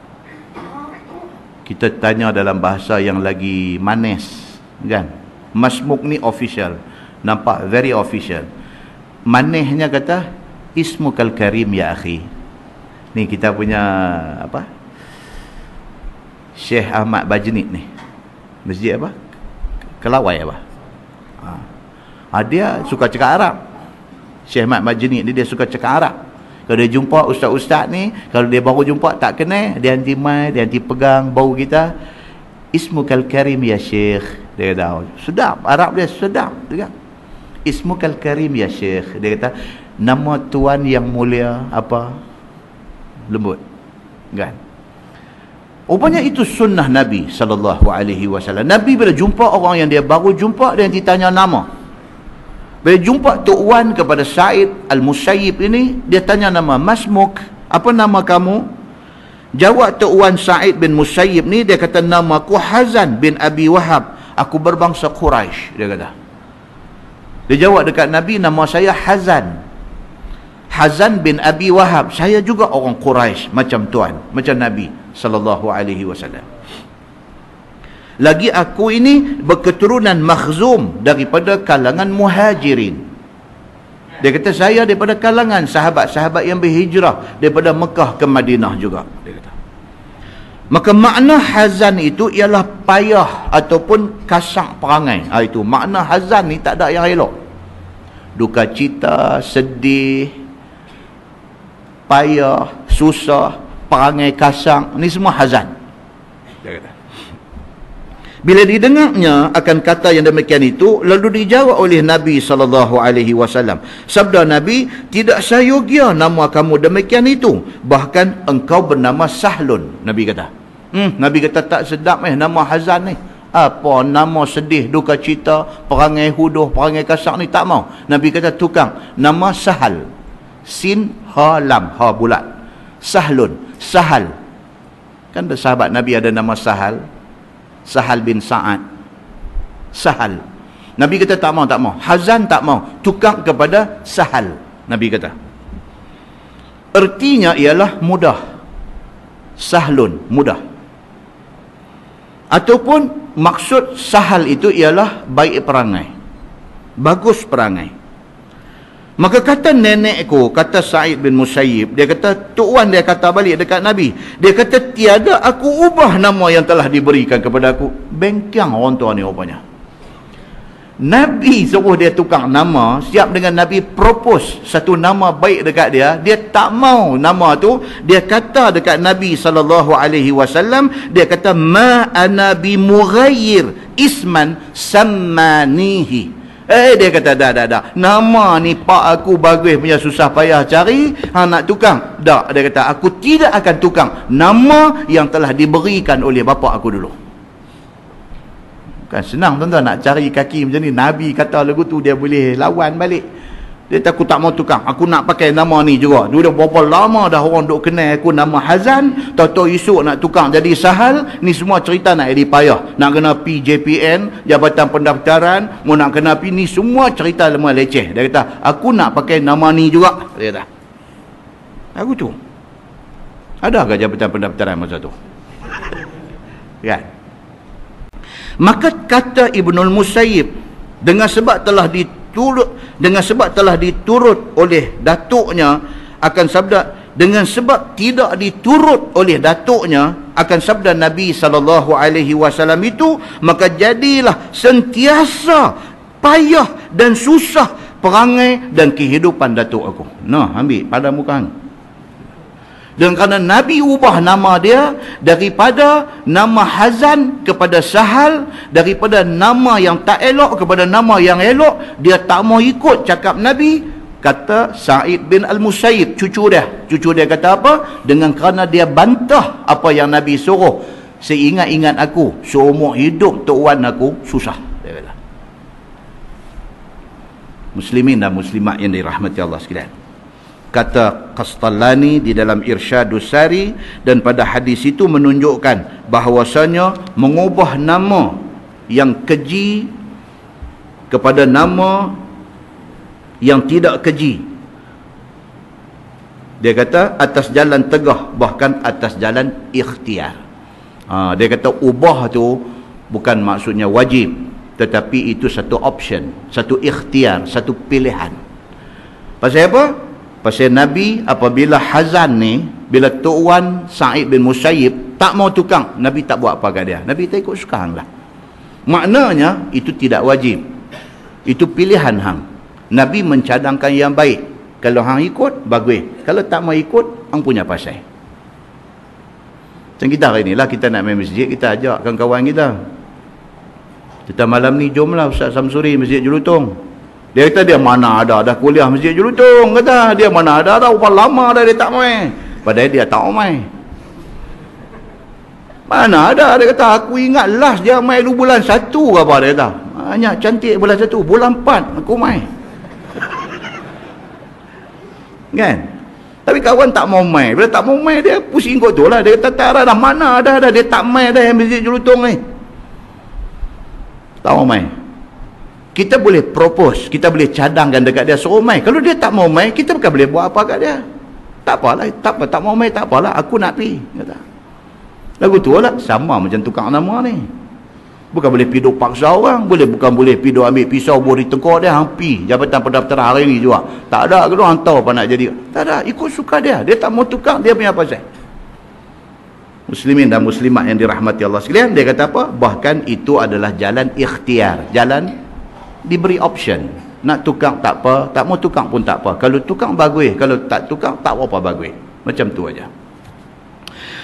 kita tanya dalam bahasa yang lagi manis, kan? Masmuk ni official, nampak very official. Manisnya kata ismukal karim ya akhi. Ni kita punya apa, Syekh Ahmad Bajnid ni, masjid apa, Kelawai apa, dia suka cakap Arab. Syekh Ahmad Bajnid ni dia suka cakap Arab. Kalau dia jumpa ustaz-ustaz ni, kalau dia baru jumpa tak kenal, dia nanti mai, dia nanti pegang bau kita, ismukal karim ya syekh. Dia kata, sedap, Arab dia sedap juga. Ismukal karim ya syekh. Dia kata, nama tuan yang mulia apa? Lembut, kan? Rupanya itu sunnah Nabi SAW. Nabi bila jumpa orang yang dia baru jumpa, dia nanti tanya nama. Bila jumpa Tok Wan kepada Sa'id Al-Musayyib ini, dia tanya nama, Masmuk, apa nama kamu? Jawab Tok Wan Sa'id bin Musayyib ni, dia kata, namaku Hazan bin Abi Wahab, aku berbangsa Quraisy. Dia kata, dia jawab dekat Nabi, nama saya Hazan, Hazan bin Abi Wahab, saya juga orang Quraisy macam tuan, macam Nabi SAW. Lagi aku ini berketurunan Makhzum daripada kalangan Muhajirin. Dia kata saya daripada kalangan sahabat-sahabat yang berhijrah daripada Mekah ke Madinah juga. Dia kata. Maka makna hazan itu ialah payah ataupun kasak perangai. Itu makna hazan ni, tak ada yang elok. Duka cita, sedih, payah, susah, perangai kasang, ni semua hazan. Dia kata. Bila didengarnya akan kata yang demikian itu, lalu dijawab oleh Nabi SAW. Sabda Nabi, tidak sayogia nama kamu demikian itu. Bahkan engkau bernama Sahlun. Nabi kata. Nabi kata tak sedap nama Hazan ni. Apa nama sedih, duka cita, perangai huduh, perangai kasar ni tak mau. Nabi kata tukang. Nama Sahal. Sin, ha, lam, ha bulat. Sahlun. Sahal. Kan sahabat Nabi ada nama Sahal. Sahal bin Sa'ad. Sahal. Nabi kata tak mau, tak mau. Hazan tak mau. Tukar kepada Sahal. Nabi kata. Ertinya ialah mudah. Sahlun, mudah. Ataupun maksud Sahal itu ialah baik perangai. Bagus perangai. Maka kata nenekku, kata Sa'id bin Musayyib, dia kata, Tok Wan dia kata balik dekat Nabi, dia kata tiada aku ubah nama yang telah diberikan kepada aku. Bengkang orang tua ni rupanya. Nabi suruh dia tukar nama, siap dengan Nabi propose satu nama baik dekat dia, dia tak mau nama tu. Dia kata dekat Nabi SAW, dia kata, ma ana bi mughayyir isman sammanihi. Dia kata dah. Nama ni pak aku bagus punya, susah payah cari, nak tukang. Tak, dia kata aku tidak akan tukang nama yang telah diberikan oleh bapa aku dulu. Kan senang tuan-tuan nak cari kaki macam ni. Nabi kata lagu tu, dia boleh lawan balik. Dia kata aku tak mau tukang, aku nak pakai nama ni juga. Dia berapa lama dah orang duk kenal aku nama Hazan, tahu-tahu esok nak tukang jadi Sahal. Ni semua cerita nak jadi payah. Nak kena pi JPN, Jabatan Pendaftaran, mau nak kena pi, ni semua cerita lemah leceh. Dia kata aku nak pakai nama ni juga. Dia kata aku tu. Adakah Jabatan Pendaftaran masa tu? Kan? Maka kata Ibnul Musayyib, dengan sebab telah diturut oleh datuknya akan sabda, dengan sebab tidak diturut oleh datuknya akan sabda Nabi SAW itu, maka jadilah sentiasa payah dan susah perangai dan kehidupan datuk aku. Nah, ambil pada muka hang. Dan kerana Nabi ubah nama dia daripada nama Hazan kepada Sahal, daripada nama yang tak elok kepada nama yang elok, dia tak mau ikut cakap Nabi. Kata Sa'id bin Al-Musayyib, cucu dia kata apa? Dengan kerana dia bantah apa yang Nabi suruh, seingat-ingat aku seumur hidup Tok Wan aku susah, dia kata. Muslimin dan muslimat yang dirahmati Allah sekalian, kata Qastallani di dalam Irsyadus Sari, dan pada hadis itu menunjukkan bahawasanya mengubah nama yang keji kepada nama yang tidak keji, dia kata atas jalan tegah, bahkan atas jalan ikhtiar. Dia kata ubah tu bukan maksudnya wajib, tetapi itu satu option, satu ikhtiar, satu pilihan. Pasal apa? Pasal Nabi apabila hazan ni, bila Tok Wan Sa'id bin Musayyib tak mau tukang, Nabi tak buat apa kat dia, Nabi tak ikut suka hang lah. Maknanya itu tidak wajib, itu pilihan hang. Nabi mencadangkan yang baik. Kalau hang ikut, bagus. Kalau tak mau ikut, hang punya pasal. Macam kita hari ni lah, kita nak main masjid, kita ajak kawan-kawan kita. Kita malam ni jomlah Ustaz Samsuri Masjid Jelutong. Dia kata dia mana ada dah kuliah Masjid Jelutong, kata dia mana ada dah upah lama dah dia tak main. Padahal dia tak main. Mana ada, dia kata aku ingat last dia main dulu bulan 1 ke apa, dia kata. Banyak cantik bulan 1, bulan 4 aku main. Kan? Tapi kawan tak mau main. Bila tak mau main, dia pusing kot tu lah. Dia kata tak ada dah, mana ada dah, dia tak main dah yang Masjid Jelutong ni. Tak mau main. Kita boleh propose, kita boleh cadangkan dekat dia suruh main. Kalau dia tak mau main, kita bukan boleh buat apa kat dia. Tak apalah, tak mau main tak apalah, aku nak pergi, kata. Lagu tu lah sama macam tukang nama ni. Bukan boleh pergi duk paksa orang, bukan boleh pergi duk ambil pisau bori tengkor dia hampi Jabatan Pendaftaran hari ni juga. Tak ada ke orang tahu apa nak jadi. Tak ada, ikut suka dia. Dia tak mau tukang, dia punya pasal. Muslimin dan muslimat yang dirahmati Allah sekalian, dia kata apa? Bahkan itu adalah jalan ikhtiar, jalan diberi option. Nak tukang tak apa, tak mau tukang pun tak apa. Kalau tukang bagus, kalau tak tukang tak apa bagus. Macam tu aja.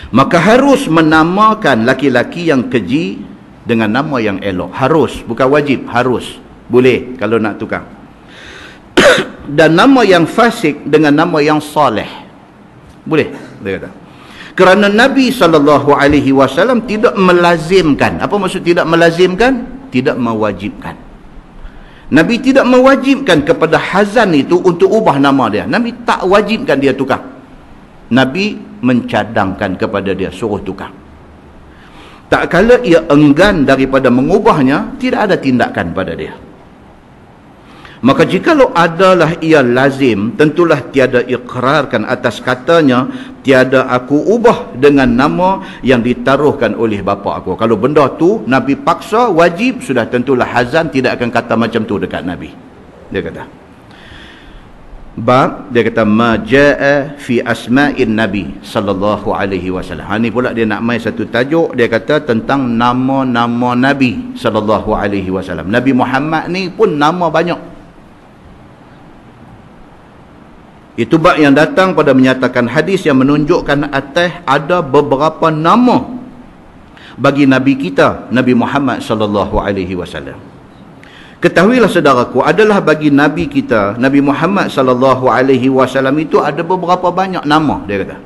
Maka harus menamakan laki-laki yang keji dengan nama yang elok. Harus, bukan wajib, harus. Boleh kalau nak tukang. Dan nama yang fasik dengan nama yang soleh. Boleh, dia kata. Kerana Nabi SAW tidak melazimkan. Apa maksud tidak melazimkan? Tidak mewajibkan. Nabi tidak mewajibkan kepada hazan itu untuk ubah nama dia. Nabi tak wajibkan dia tukang. Nabi mencadangkan kepada dia suruh tukang. Tak kala ia enggan daripada mengubahnya, tidak ada tindakan pada dia. Maka jikalau adalah ia lazim, tentulah tiada ikrarkan atas katanya, tiada aku ubah dengan nama yang ditaruhkan oleh bapa aku. Kalau benda tu Nabi paksa, wajib, sudah tentulah hazan tidak akan kata macam tu dekat Nabi. Dia kata. Bab, dia kata majaa fi asma'in Nabi sallallahu alaihi wasallam. Ni pula dia nak main satu tajuk, dia kata tentang nama-nama Nabi sallallahu alaihi wasallam. Nabi Muhammad ni pun nama banyak. Itu bab yang datang pada menyatakan hadis yang menunjukkan atas ada beberapa nama bagi Nabi kita, Nabi Muhammad sallallahu alaihi wasallam. Ketahuilah saudaraku, adalah bagi Nabi kita, Nabi Muhammad sallallahu alaihi wasallam itu ada beberapa banyak nama, dia kata.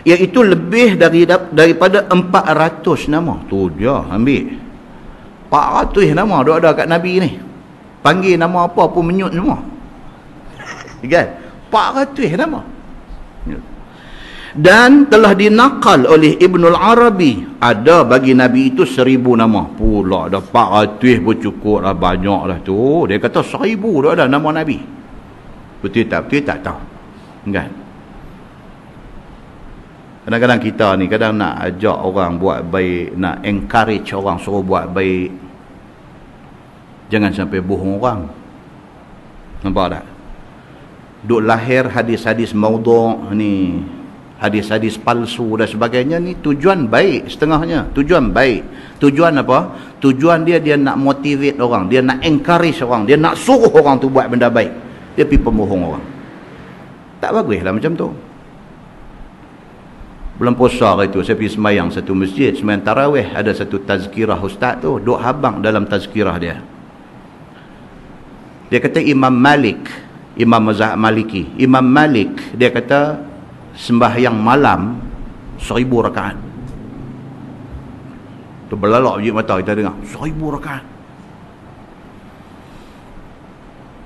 Iaitu lebih daripada 400 nama. Tu dia ambil. 400 nama ada kat Nabi ni. Panggil nama apa pun menyut semua. Kan? 400 nama. Dan telah dinakal oleh Ibnul Arabi, ada bagi Nabi itu 1000 nama. Pula dah 400 pun cukup dah, banyak dah tu. Dia kata 1000 dah ada nama Nabi. Betul tak tahu. Kan? Kadang-kadang kita ni kadang nak ajak orang buat baik, nak encourage orang suruh buat baik, jangan sampai bohong orang. Nampak tak? Duk lahir hadis-hadis maudhu' ni, hadis-hadis palsu dan sebagainya ni, tujuan baik setengahnya. Tujuan baik. Tujuan apa? Tujuan dia nak motivate orang, dia nak encourage orang, dia nak suruh orang tu buat benda baik. Dia pergi pembohong orang. Tak baguslah macam tu. Bulan puasa itu saya pergi semayang satu masjid, semayang tarawih, ada satu tazkirah ustaz tu, duk habang dalam tazkirah dia. Dia kata Imam Malik, Imam mazhab Maliki, Imam Malik dia kata sembahyang malam 1000 rakaat. Berbelalak biji mata kita dengar 1000 rakaat.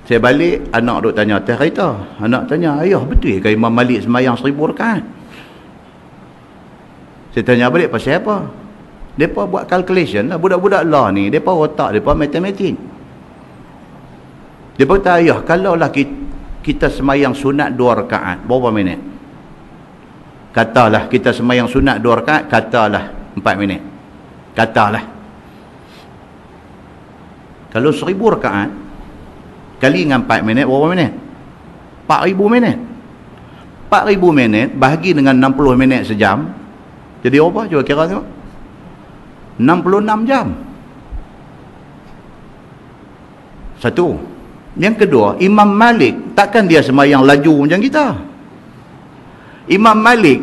Saya balik, anak duk tanya atas kereta. Anak tanya, ayah betul ke Imam Malik semayang 1000 rakaat? Saya tanya balik, pasal apa? Mereka buat calculation lah. Budak-budak lah ni, mereka otak, mereka matematik. Mereka kata, ayah, kalaulah kita semayang sunat 2 rakaat, berapa minit? Katalah kita semayang sunat 2 rakaat, katalah 4 minit. Katalah. Kalau 1000 rakaat, kali dengan 4 minit, berapa minit? 4000 minit. 4000 minit, bahagi dengan 60 minit sejam, jadi apa? Cuba kira tengok. 66 jam. Satu. Yang kedua, Imam Malik, takkan dia semayang laju macam kita? Imam Malik,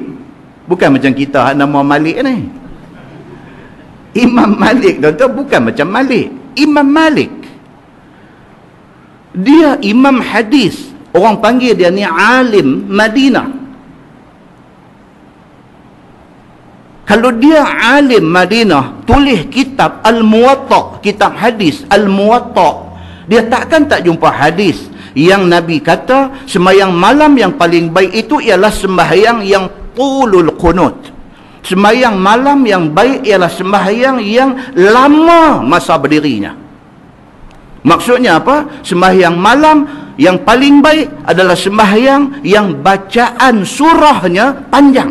bukan macam kita, nama Malik ni. Imam Malik, tuan-tuan, bukan macam Malik. Imam Malik, dia imam hadis. Orang panggil dia ni alim Madinah. Kalau dia alim Madinah, tulis kitab Al-Muwatta, kitab hadis Al-Muwatta, dia takkan tak jumpa hadis yang Nabi kata sembahyang malam yang paling baik itu ialah sembahyang yang tulul qunut. Sembahyang malam yang baik ialah sembahyang yang lama masa berdirinya. Maksudnya apa? Sembahyang malam yang paling baik adalah sembahyang yang bacaan surahnya panjang.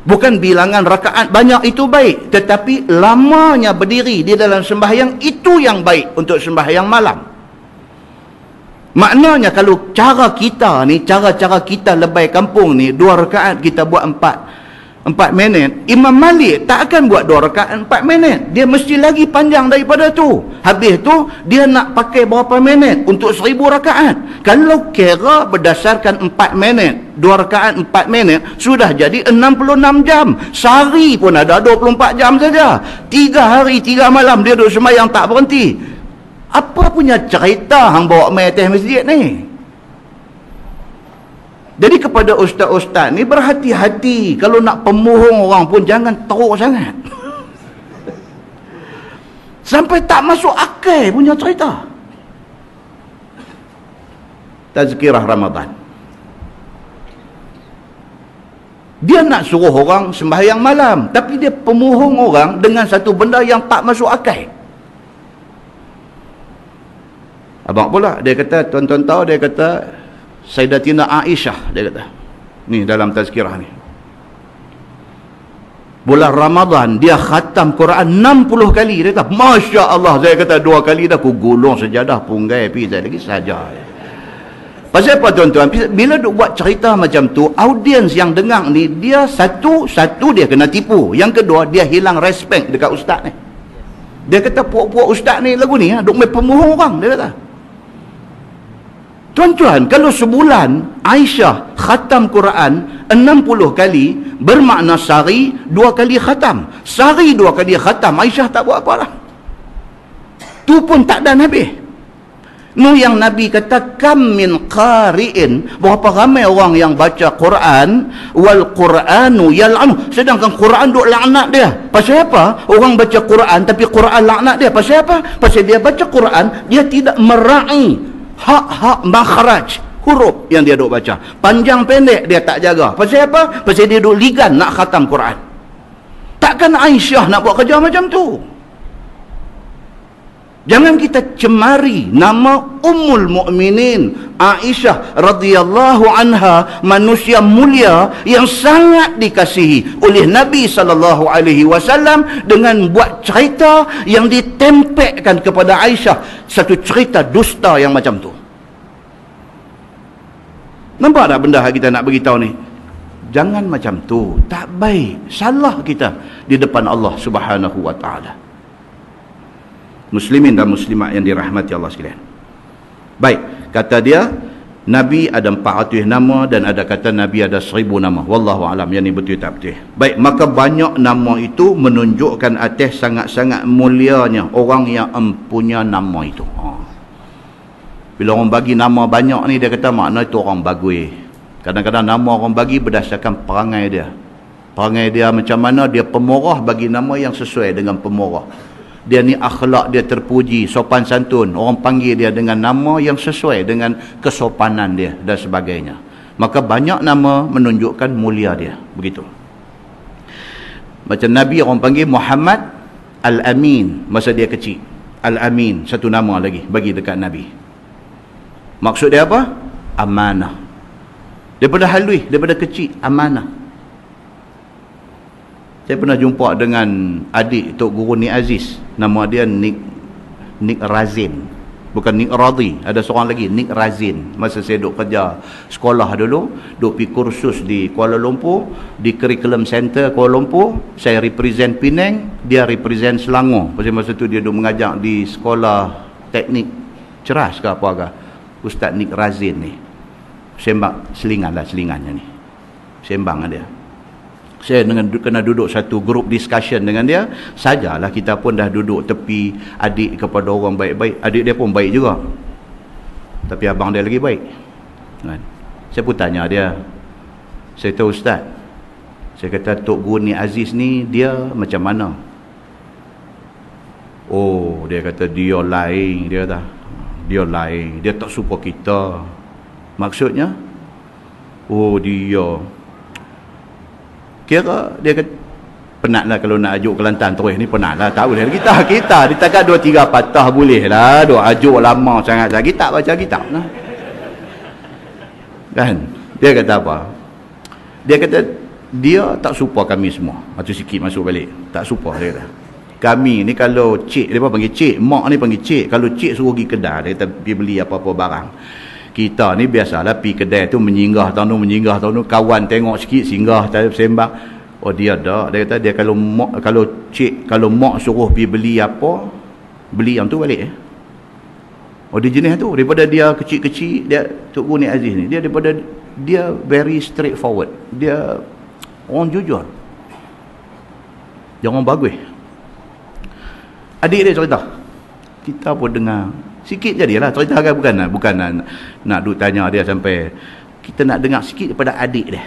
Bukan bilangan rakaat banyak itu baik, tetapi lamanya berdiri di dalam sembahyang itu yang baik untuk sembahyang malam. Maknanya kalau cara kita ni, cara-cara kita lebay kampung ni, 2 rakaat kita buat 4 minit, Imam Malik tak akan buat 2 rakaat 4 minit. Dia mesti lagi panjang daripada tu. Habis tu dia nak pakai berapa minit untuk 1000 rakaat. Kalau kira berdasarkan 4 minit, 2 rakaat 4 minit, sudah jadi 66 jam. Sehari pun ada 24 jam saja. 3 hari 3 malam dia duduk sembahyang tak berhenti. Apa punya cerita hang bawa mai atas masjid ni? Jadi kepada ustaz-ustaz ni, berhati-hati. Kalau nak pemohong orang pun jangan teruk sangat. Sampai tak masuk akal punya cerita. Tazkirah Ramadan. Dia nak suruh orang sembahyang malam, tapi dia pemohong orang dengan satu benda yang tak masuk akal. Abang pula, dia kata, tuan-tuan tahu, dia kata, Sayyidatina Aisyah, dia kata, ni dalam tazkirah ni, bulan Ramadan dia khatam Quran 60 kali. Dia kata, Masya Allah, saya kata 2 kali dah aku gulung sejadah punggai pergi saya lagi saja. Pasal apa tuan-tuan? Bila duk buat cerita macam tu, audiens yang dengar ni, dia satu dia kena tipu, yang kedua dia hilang respect dekat ustaz ni. Dia kata puak-puak ustaz ni lagu ni duk main pemohong orang, dia kata. Tuan-tuan, kalau sebulan Aisyah khatam Quran 60 kali, bermakna sehari 2 kali khatam. Sehari 2 kali khatam, Aisyah tak buat apa lah. Tu pun tak dan habis. Nu yang Nabi kata, kam min qari'in, berapa ramai orang yang baca Quran, wal Quranu yal'anu, sedangkan Quran duk laknat dia. Pasal apa? Orang baca Quran tapi Quran laknat dia. Pasal apa? Pasal dia baca Quran, dia tidak meraih hak-hak makhraj, huruf yang dia duk baca. Panjang pendek dia tak jaga. Pasal apa? Pasal dia duk ligan nak khatam Quran. Takkan Aisyah nak buat kerja macam tu. Jangan kita cemari nama Ummul Mukminin Aisyah radhiyallahu anha, manusia mulia yang sangat dikasihi oleh Nabi sallallahu alaihi wasallam, dengan buat cerita yang ditempelkan kepada Aisyah, satu cerita dusta yang macam tu. Nampak tak benda kita nak beritahu ni? Jangan macam tu, tak baik. Salah kita di depan Allah Subhanahu wa taala. Muslimin dan muslimat yang dirahmati Allah sekalian. Baik, kata dia Nabi ada 400 nama dan ada kata Nabi ada 1000 nama. Wallahu alam, yang ni betul tak betul. Baik, maka banyak nama itu menunjukkan atas sangat-sangat mulianya orang yang mempunyai nama itu. Bila orang bagi nama banyak ni, dia kata makna itu orang bagus. Kadang-kadang nama orang bagi berdasarkan perangai dia. Perangai dia macam mana, dia pemurah, bagi nama yang sesuai dengan pemurah. Dia ni akhlak dia terpuji, sopan santun, orang panggil dia dengan nama yang sesuai dengan kesopanan dia dan sebagainya. Maka banyak nama menunjukkan mulia dia, begitu. Macam Nabi orang panggil Muhammad Al-Amin masa dia kecil. Al-Amin, satu nama lagi bagi dekat Nabi. Maksud dia apa? Amanah. Daripada halus, daripada kecil, amanah. Saya pernah jumpa dengan adik Tok Guru Nik Aziz. Nama dia Nik Razin. Bukan Nik Radhi. Ada seorang lagi, Nik Razin. Masa saya duduk kerja sekolah dulu, duduk pergi kursus di Kuala Lumpur, di Curriculum Center Kuala Lumpur. Saya represent Penang, dia represent Selangor. Masa tu dia duduk mengajar di sekolah teknik Ceras ke apa agak. Ustaz Nik Razin ni. Sembang, selingannya ni. Sembang dia. Saya kena duduk satu group discussion dengan dia. Sajalah kita pun dah duduk tepi adik kepada orang baik-baik. Adik dia pun baik juga. Tapi abang dia lagi baik. Saya pun tanya dia. Saya tahu Ustaz. Saya kata Tok Guru Nik Aziz ni dia macam mana? Oh, dia kata dia lain. Dia lain. Dia tak suka kita. Maksudnya? Oh, dia... Kira dia kata penatlah kalau nak ajuk Kelantan terus ni, penatlah, tak boleh kita ditakat 2-3 patah boleh lah, duk ajuk lama sangat lagi tak baca kitab lah. Kan dia kata apa, dia kata dia tak suka kami semua. Macam sikit masuk balik, tak suka dia kata. Kami ni kalau cik, dia panggil cik, mak ni panggil cik, kalau cik suruh pergi kedai, dia kata pergi beli apa-apa barang, kita ni biasalah pergi kedai tu menyinggah tahun tu, kawan tengok sikit singgah sembang. Oh dia dak, dia kata dia kalau mak suruh pergi beli apa, beli yang tu balik. Oh dia jenis tu, daripada dia kecil-kecil, dia Tok Guru Nik Aziz ni, dia daripada dia very straightforward, dia orang jujur, dia orang bagus. Adik dia cerita, kita pun dengar sikit jadilah cerita kan, bukan nak duk tanya dia sampai, kita nak dengar sikit daripada adik dia.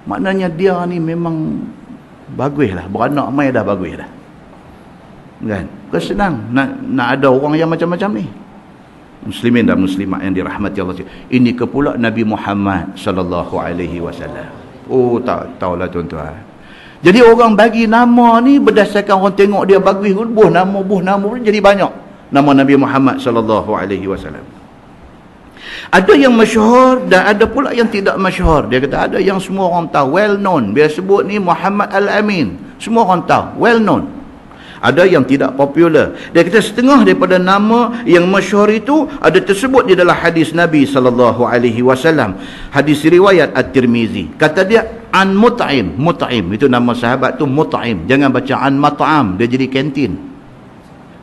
Maknanya dia ni memang bagus lah, beranak mai dah bagus dah. Kan? Bukan senang nak ada orang yang macam-macam ni. Muslimin dan muslimat yang dirahmati Allah. Ini ke pula Nabi Muhammad sallallahu alaihi wasallam. Oh tak tahulah tuan-tuan. Jadi orang bagi nama ni berdasarkan orang tengok dia bagus, buh nama jadi banyak. Nama Nabi Muhammad sallallahu alaihi wasallam. Ada yang masyhur dan ada pula yang tidak masyhur. Dia kata ada yang semua orang tahu, well known. Dia sebut ni Muhammad Al-Amin. Semua orang tahu, well known. Ada yang tidak popular. Dia kata setengah daripada nama yang masyhur itu ada tersebut di dalam hadis Nabi sallallahu alaihi wasallam. Hadis riwayat At-Tirmizi. Kata dia an Mut'im. Mut'im itu nama sahabat tu Mut'im. Jangan baca an Mat'am, dia jadi kantin.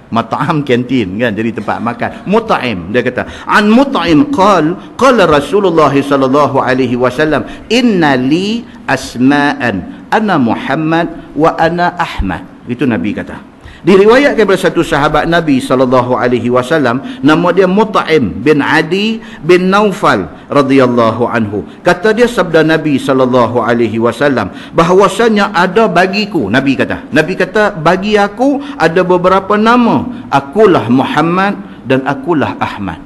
Mat'am kantin kan, jadi tempat makan. Mut'im, dia kata an Mut'im qala Rasulullah sallallahu alaihi wasallam inna li asma'an ana Muhammad wa ana Ahmad. Itu Nabi kata. Diriwayatkan daripada satu sahabat Nabi sallallahu alaihi wasallam, nama dia Mut'im bin Adi bin Naufal radhiyallahu anhu. Kata dia sabda Nabi sallallahu alaihi wasallam bahwasanya ada bagiku, Nabi kata bagi aku ada beberapa nama, akulah Muhammad dan akulah Ahmad.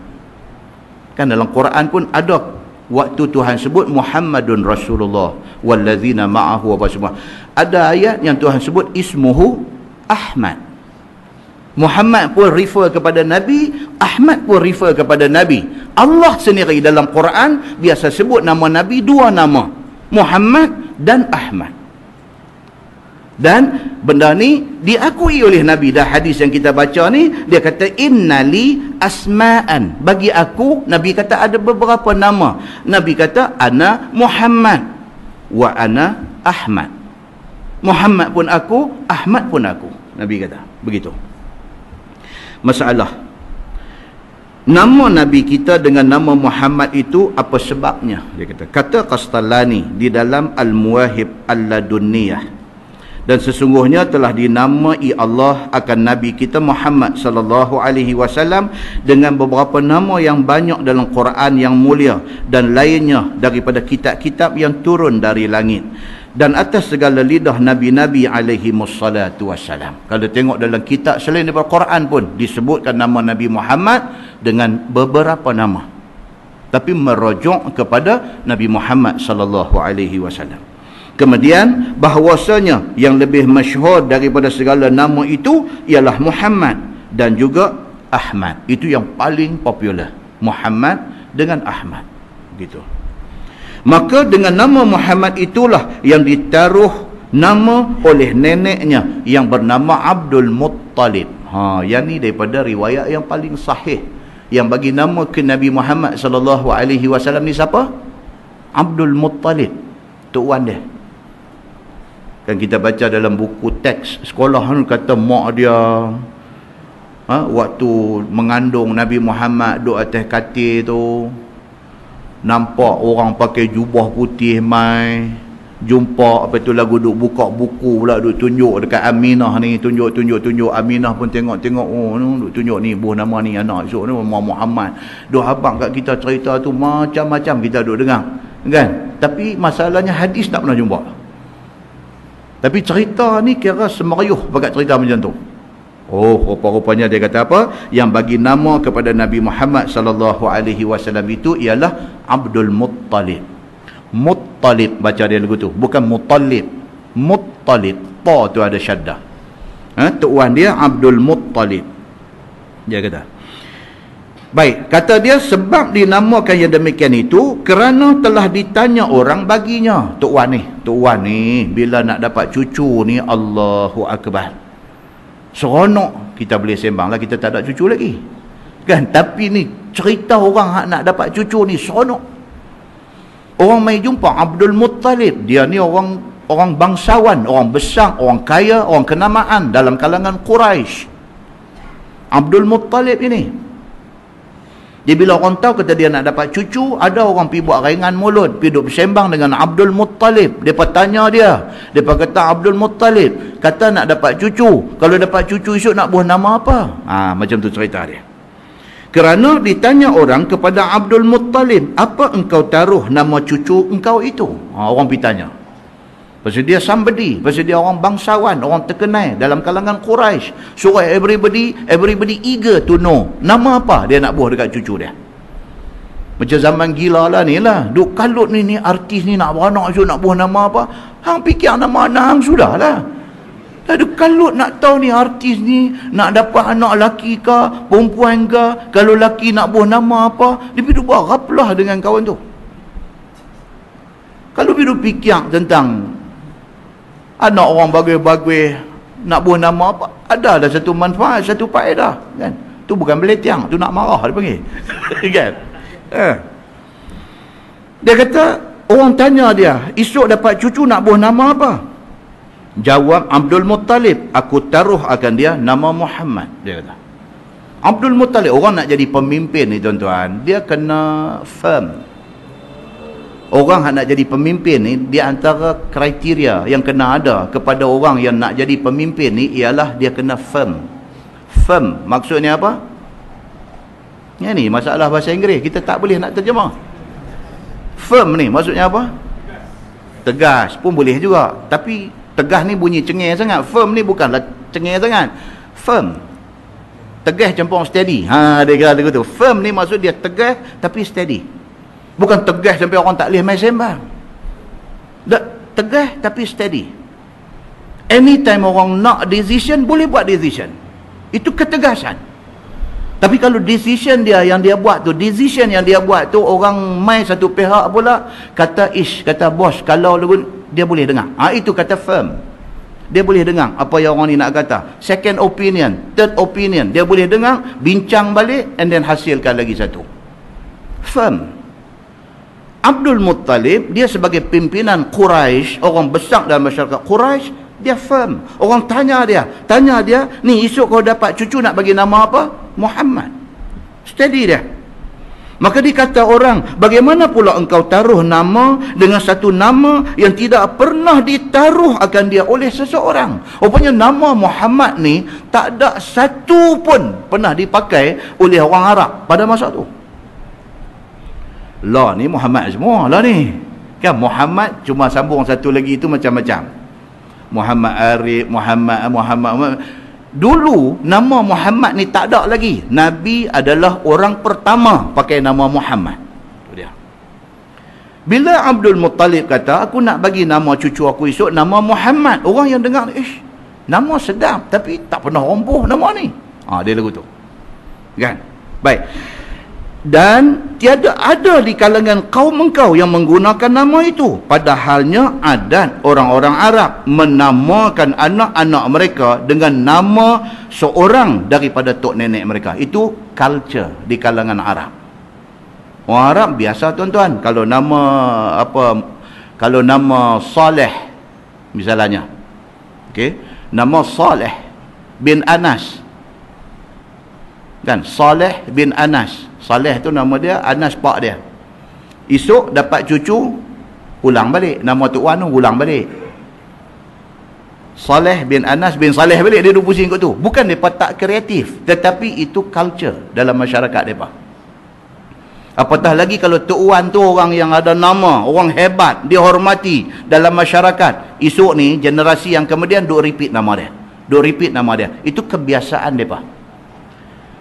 Kan dalam Quran pun ada waktu Tuhan sebut Muhammadun Rasulullah wallazina ma'ahu wa semua. Ada ayat yang Tuhan sebut ismuhu Ahmad. Muhammad pun refer kepada Nabi, Ahmad pun refer kepada Nabi. Allah sendiri dalam Quran biasa sebut nama Nabi dua nama, Muhammad dan Ahmad. Dan benda ni diakui oleh Nabi. Dah hadis yang kita baca ni, dia kata innali asma'an, bagi aku, Nabi kata ada beberapa nama. Nabi kata ana Muhammad wa ana Ahmad. Muhammad pun aku, Ahmad pun aku. Nabi kata begitu. Masalah nama Nabi kita dengan nama Muhammad itu apa sebabnya? Dia kata Qastalani di dalam Al-Muwahib Al-Ladunniyah, dan sesungguhnya telah dinamai Allah akan Nabi kita Muhammad sallallahu alaihi wasallam dengan beberapa nama yang banyak dalam Quran yang mulia dan lainnya daripada kitab-kitab yang turun dari langit. dan atas segala lidah Nabi-Nabi alaihimussalatu wassalam. Kalau tengok dalam kitab selain daripada Quran pun disebutkan nama Nabi Muhammad dengan beberapa nama, tapi merujuk kepada Nabi Muhammad sallallahu alaihi wasallam. Kemudian bahawasanya yang lebih masyhur daripada segala nama itu ialah Muhammad dan juga Ahmad. Itu yang paling popular, Muhammad dengan Ahmad, gitu. Maka dengan nama Muhammad itulah yang ditaruh nama oleh neneknya yang bernama Abdul Muttalib. Yang ni daripada riwayat yang paling sahih. Yang bagi nama ke Nabi Muhammad sallallahu alaihi wasallam ni siapa? Abdul Muttalib, tok wan dia. Kan kita baca dalam buku teks sekolah kata mak dia waktu mengandung Nabi Muhammad duduk atas katil tu, nampak orang pakai jubah putih mai, jumpa apa tu lagu duk buka buku pula duk tunjuk dekat Aminah ni, tunjuk Aminah pun tengok duk tunjuk ni buah nama ni anak esok ni Muhammad. Duk abang kat kita cerita tu macam-macam kita duk dengar kan, tapi masalahnya hadis tak pernah jumpa. Tapi cerita ni kira semeriuh bakat cerita macam tu. Rupa-rupanya dia kata apa? Yang bagi nama kepada Nabi Muhammad sallallahu alaihi wasallam itu ialah Abdul Muttalib. Muttalib baca dia lagu tu, bukan Muttalib. Muttalib, ta tu ada syaddah. Tok wan dia Abdul Muttalib. Dia kata. Baik, kata dia sebab dinamakan yang demikian itu kerana telah ditanya orang baginya. Tok wan ni bila nak dapat cucu ni, Allahu akbar, seronok. Kita boleh sembang lah kita tak ada cucu lagi kan, tapi ni cerita orang nak dapat cucu ni seronok. Orang mai jumpa Abdul Muttalib, dia ni orang bangsawan, orang besar, orang kaya, orang kenamaan dalam kalangan Quraisy. Abdul Muttalib ini dia bila orang tahu kata dia nak dapat cucu, ada orang pergi buat ringan mulut, pergi duk bersembang dengan Abdul Muttalib. Dia tanya dia kata Abdul Muttalib kata nak dapat cucu, kalau dapat cucu esok nak buah nama apa? Macam tu cerita dia. Kerana ditanya orang kepada Abdul Muttalib, apa engkau taruh nama cucu engkau itu? Orang pergi tanya. Pasal dia somebody, pasal dia orang bangsawan, orang terkenal dalam kalangan Quraisy. So everybody eager to know nama apa dia nak buah dekat cucu dia. Macam zaman gila lah ni lah, duk kalut ni artis ni nak beranak esok nak buah nama apa, hang fikir nama anak hang sudah lah. Duk kalut nak tahu ni artis ni nak dapat anak laki ke perempuan ke, kalau laki nak buah nama apa, dia pergi buat raplah dengan kawan tu. Kalau pergi fikir tentang anak orang bagus-bagus nak buah nama apa, ada satu manfaat, satu faedah kan. Tu bukan beletiang, tu nak marah dia panggil kan. Dia kata orang tanya dia, esok dapat cucu nak buah nama apa? Jawab Abdul Muttalib, aku taruh akan dia nama Muhammad. Dia kata Abdul Muttalib, orang nak jadi pemimpin ni tuan-tuan, dia kena firm. Orang yang nak jadi pemimpin ni, di antara kriteria yang kena ada kepada orang yang nak jadi pemimpin ni ialah dia kena firm. Firm maksudnya apa? Yang ni masalah bahasa Inggeris, kita tak boleh nak terjemah. Firm ni maksudnya apa? Tegas pun boleh juga, tapi tegas ni bunyi cengeng sangat. Firm ni bukanlah cengeng sangat. Firm, tegas campur steady. Dia kata tu. Firm ni maksud dia tegas tapi steady. Bukan tegas sampai orang tak boleh main sembang. Tegas tapi steady. Anytime orang nak decision, boleh buat decision. Itu ketegasan. Tapi kalau decision dia yang dia buat tu, orang main satu pihak pula, kata bos, kalau dia boleh dengar. Itu kata firm. Dia boleh dengar apa yang orang ni nak kata. Second opinion, third opinion, dia boleh dengar, bincang balik, and then hasilkan lagi satu. Firm. Abdul Muttalib, dia sebagai pimpinan Quraisy, orang besar dalam masyarakat Quraisy, dia firm. Orang tanya dia, ni esok kau dapat cucu nak bagi nama apa? Muhammad. Steady dia. Maka dikata orang, bagaimana pula engkau taruh nama dengan satu nama yang tidak pernah ditaruh akan dia oleh seseorang? Rupanya nama Muhammad ni tak ada satu pun pernah dipakai oleh orang Arab pada masa tu. Lah ni Muhammad semua lah ni Kan Muhammad cuma sambung satu lagi itu macam-macam. Muhammad Arif, Muhammad. Dulu nama Muhammad ni tak ada lagi. Nabi adalah orang pertama pakai nama Muhammad. Itu dia. Bila Abdul Muttalib kata, aku nak bagi nama cucu aku esok nama Muhammad. Orang yang dengar, nama sedap tapi tak pernah romboh nama ni. Dia lagu tu. Kan? Baik. Dan tiada ada di kalangan kaum engkau yang menggunakan nama itu. Padahalnya adat orang-orang Arab menamakan anak-anak mereka dengan nama seorang daripada tok nenek mereka. Itu culture di kalangan Arab. Orang Arab biasa tuan-tuan, kalau nama Saleh misalnya. Okey, nama Saleh bin Anas. Kan, Saleh bin Anas. Saleh tu nama dia, Anas pak dia. Esok dapat cucu, ulang balik. Nama Tok Wan tu ulang balik. Saleh bin Anas bin Saleh balik, dia duduk pusing kat tu. Bukan mereka tak kreatif, tetapi itu culture dalam masyarakat mereka. Apatah lagi kalau Tok Wan tu orang yang ada nama, orang hebat, dihormati dalam masyarakat. Esok ni generasi yang kemudian duk repeat nama dia. Itu kebiasaan mereka.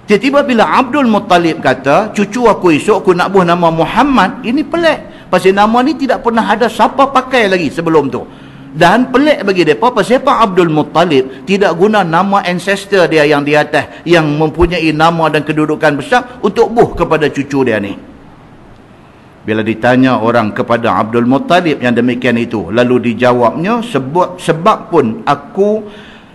Tiba-tiba bila Abdul Muttalib kata, cucu aku esok aku nak buh nama Muhammad, ini pelik. Pasal nama ni tidak pernah ada siapa pakai lagi sebelum tu. Dan pelik bagi mereka, pasal Abdul Muttalib tidak guna nama ancestor dia yang di atas, yang mempunyai nama dan kedudukan besar untuk buh kepada cucu dia ni. Bila ditanya orang kepada Abdul Muttalib yang demikian itu, lalu dijawabnya, sebab pun aku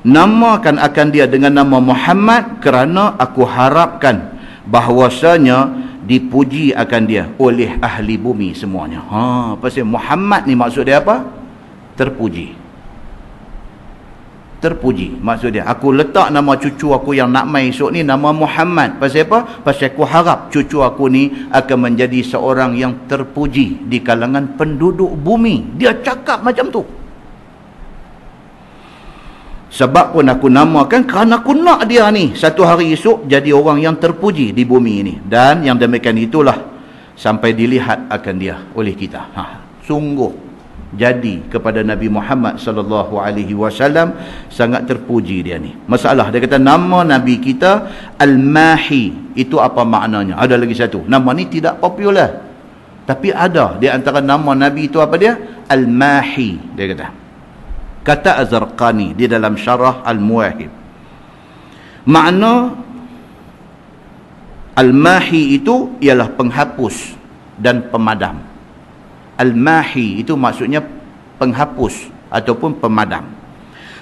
namakan akan dia dengan nama Muhammad kerana aku harapkan bahawasanya dipuji akan dia oleh ahli bumi semuanya. Pasal Muhammad ni maksud dia apa? Terpuji. Maksud dia, aku letak nama cucu aku yang nak mai esok ni nama Muhammad. Pasal apa? Pasal aku harap cucu aku ni akan menjadi seorang yang terpuji di kalangan penduduk bumi. Dia cakap macam tu. Sebab pun aku namakan kerana aku nak dia ni satu hari esok jadi orang yang terpuji di bumi ini. Dan yang demikian itulah sampai dilihat akan dia oleh kita. Sungguh jadi kepada Nabi Muhammad sallallahu alaihi wasallam sangat terpuji dia ni. Masalah dia kata nama Nabi kita Al-Mahi. Itu apa maknanya? Ada lagi satu. Nama ni tidak popular. Tapi ada di antara nama Nabi itu apa dia? Al-Mahi. Dia kata. Kata Az-Zarqani di dalam Syarah Al-Muwahhib, makna Al-Mahi itu ialah penghapus dan pemadam. Al-Mahi itu maksudnya penghapus ataupun pemadam.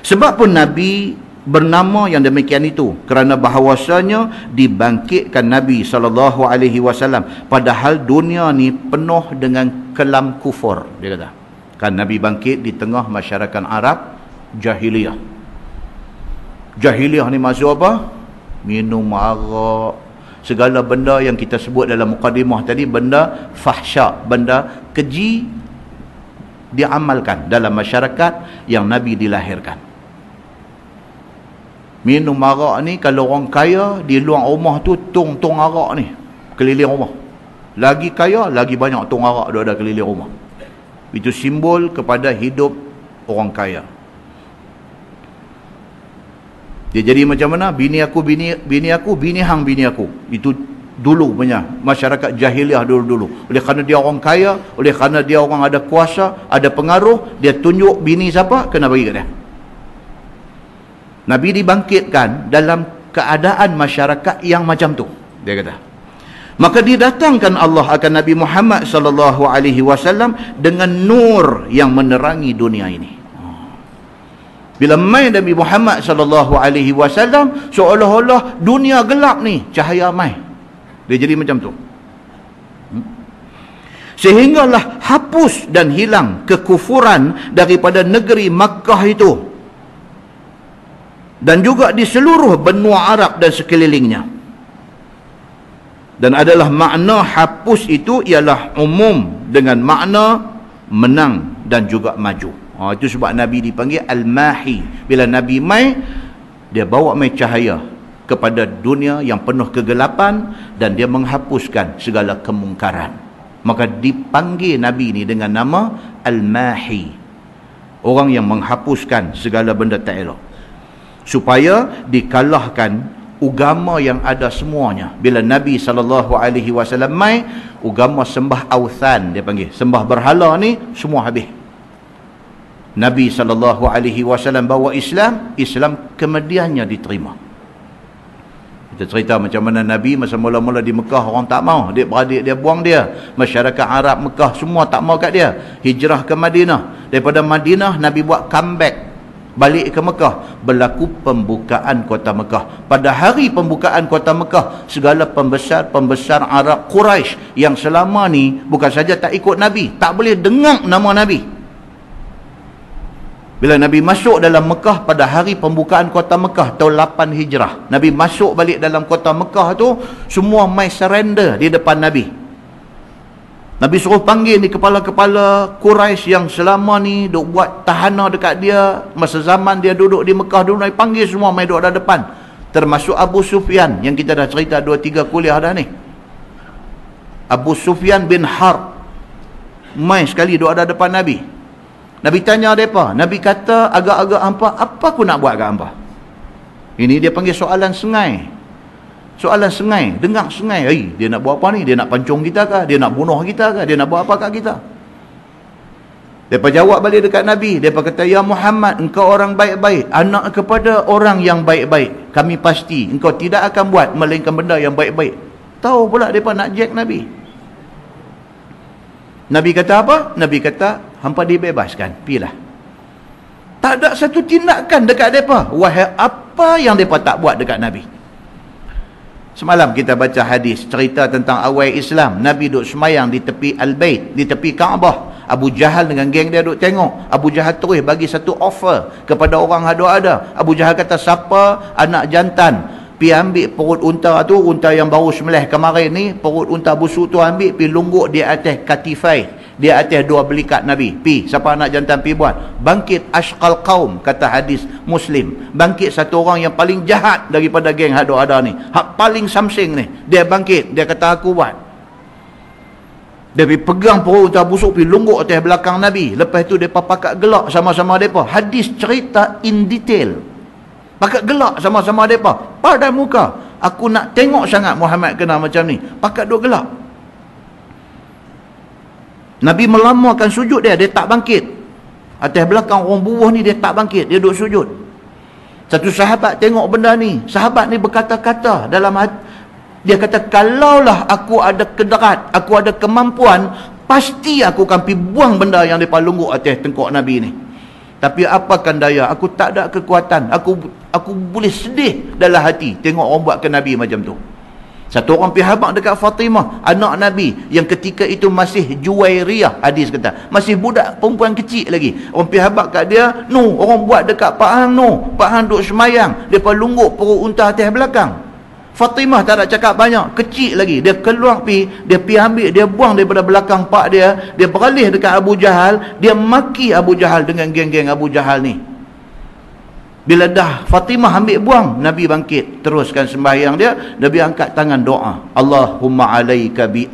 Sebab pun Nabi bernama yang demikian itu kerana bahawasanya dibangkitkan Nabi SAW, padahal dunia ni penuh dengan kelam kufur. Dia kata kan Nabi bangkit di tengah masyarakat Arab jahiliyah. Jahiliyah ni maksud apa? Minum arak, segala benda yang kita sebut dalam mukadimah tadi, benda fahsya, benda keji diamalkan dalam masyarakat yang Nabi dilahirkan. Minum arak ni, kalau orang kaya di luar rumah tu tong arak ni keliling rumah. Lagi kaya, lagi banyak tong arak ada keliling rumah. Itu simbol kepada hidup orang kaya. Dia jadi macam mana? Bini aku, bini aku. Itu dulu punya masyarakat jahiliah dulu-dulu. Oleh kerana dia orang kaya, oleh kerana dia orang ada kuasa, ada pengaruh, dia tunjuk bini siapa, kena bagi kat dia. Nabi dibangkitkan dalam keadaan masyarakat yang macam tu. Dia kata. Maka didatangkan Allah akan Nabi Muhammad sallallahu alaihi wasallam dengan nur yang menerangi dunia ini. Bila mai Nabi Muhammad sallallahu alaihi wasallam, seolah-olah dunia gelap ni cahaya mai. Dia jadi macam tu. Sehinggalah hapus dan hilang kekufuran daripada negeri Makkah itu. Dan juga di seluruh benua Arab dan sekelilingnya. Dan adalah makna hapus itu ialah umum dengan makna menang dan juga maju. Itu sebab Nabi dipanggil Al-Mahi. Bila Nabi mai, dia bawa mai cahaya kepada dunia yang penuh kegelapan dan dia menghapuskan segala kemungkaran. Maka dipanggil Nabi ni dengan nama Al-Mahi, orang yang menghapuskan segala benda tak elok, supaya dikalahkan agama yang ada semuanya. Bila Nabi SAW mai, agama sembah authan dia panggil, sembah berhala ni semua habis. Nabi SAW bawa Islam, Islam kemudiannya diterima. Kita cerita macam mana Nabi masa mula-mula di Mekah, orang tak mau, adik-beradik dia buang dia, masyarakat Arab Mekah semua tak mau kat dia. Hijrah ke Madinah, daripada Madinah Nabi buat comeback balik ke Mekah, berlaku pembukaan kota Mekah. Pada hari pembukaan kota Mekah, segala pembesar-pembesar Arab Quraisy yang selama ni bukan saja tak ikut Nabi, tak boleh dengar nama Nabi. Bila Nabi masuk dalam Mekah pada hari pembukaan kota Mekah tahun 8 Hijrah, Nabi masuk balik dalam kota Mekah tu, semua mai surrender di depan Nabi. Nabi suruh panggil ni kepala-kepala Quraisy yang selama ni duk buat tahanan dekat dia masa zaman dia duduk di Mekah dulu. Nabi panggil semua mai duduk di depan, termasuk Abu Sufyan yang kita dah cerita 2-3 kuliah dah ni. Abu Sufyan bin Harb mai sekali duduk di depan Nabi. Nabi tanya mereka, Nabi kata agak-agak hampa, apa aku nak buat kat hampa? Ini dia panggil soalan sengai. Soalan sengai, dengar sengai. Dia nak buat apa ni? Dia nak pancung kita ke? Dia nak bunuh kita ke? Dia nak buat apa kat kita? Mereka jawab balik dekat Nabi. Mereka kata, ya Muhammad, engkau orang baik-baik, anak kepada orang yang baik-baik. Kami pasti engkau tidak akan buat melainkan benda yang baik-baik. Tahu pula mereka nak jack Nabi. Nabi kata apa? Nabi kata, hampa dibebaskan, pilah. Tak ada satu tindakan dekat mereka. Wahai, apa yang mereka tak buat dekat Nabi. Semalam kita baca hadis cerita tentang awal Islam. Nabi duduk semayang di tepi Al-Bait, di tepi Kaabah. Abu Jahal dengan geng dia duduk tengok. Abu Jahal terus bagi satu offer kepada orang ada. Abu Jahal kata, siapa anak jantan, pi ambil perut unta tu, unta yang baru sembelih kemarin ni, perut unta busuk tu ambil, pi lungguk di atas katifai, di atas dua belikat Nabi. Pi, siapa anak jantan pi buat. Bangkit ashqal qaum, kata hadis Muslim. Bangkit satu orang yang paling jahat daripada geng ada ni. Hak paling samsing ni. Dia bangkit, dia kata aku buat. Dia pergi pegang perut unta busuk, pi lungguk atas belakang Nabi. Lepas tu depa pakat gelak sama-sama depa. Hadis cerita in detail. Pakat gelak sama-sama mereka. Pada muka, aku nak tengok sangat Muhammad kena macam ni. Pakat duk gelak. Nabi melamakan sujud dia tak bangkit. Atas belakang orang buruh ni dia tak bangkit, dia duk sujud. Satu sahabat tengok benda ni. Sahabat ni berkata-kata dalam hati, dia kata, kalaulah aku ada kedarat, aku ada kemampuan, pasti aku akan pergi buang benda yang mereka lungguk atas tengkok Nabi ni. Tapi apakan daya, aku tak ada kekuatan. Aku boleh sedih dalam hati tengok orang buat ke Nabi macam tu. Satu orang pergi habaq dekat Fatimah, anak Nabi yang ketika itu masih Juwairiyah, hadis kata, masih budak perempuan kecil lagi. Orang pergi habaq kat dia, orang buat dekat Pak Hang Pak Hang duk semayang, depa lungguk perut unta atas belakang. Fatimah tak nak cakap banyak, kecil lagi. Dia keluar dia pergi ambil, dia buang daripada belakang pak dia, dia beralih dekat Abu Jahal, dia maki Abu Jahal dengan geng-geng Abu Jahal ni. Bila dah Fatimah ambil buang, Nabi bangkit, teruskan sembahyang dia. Nabi angkat tangan doa, Allahumma alaika bi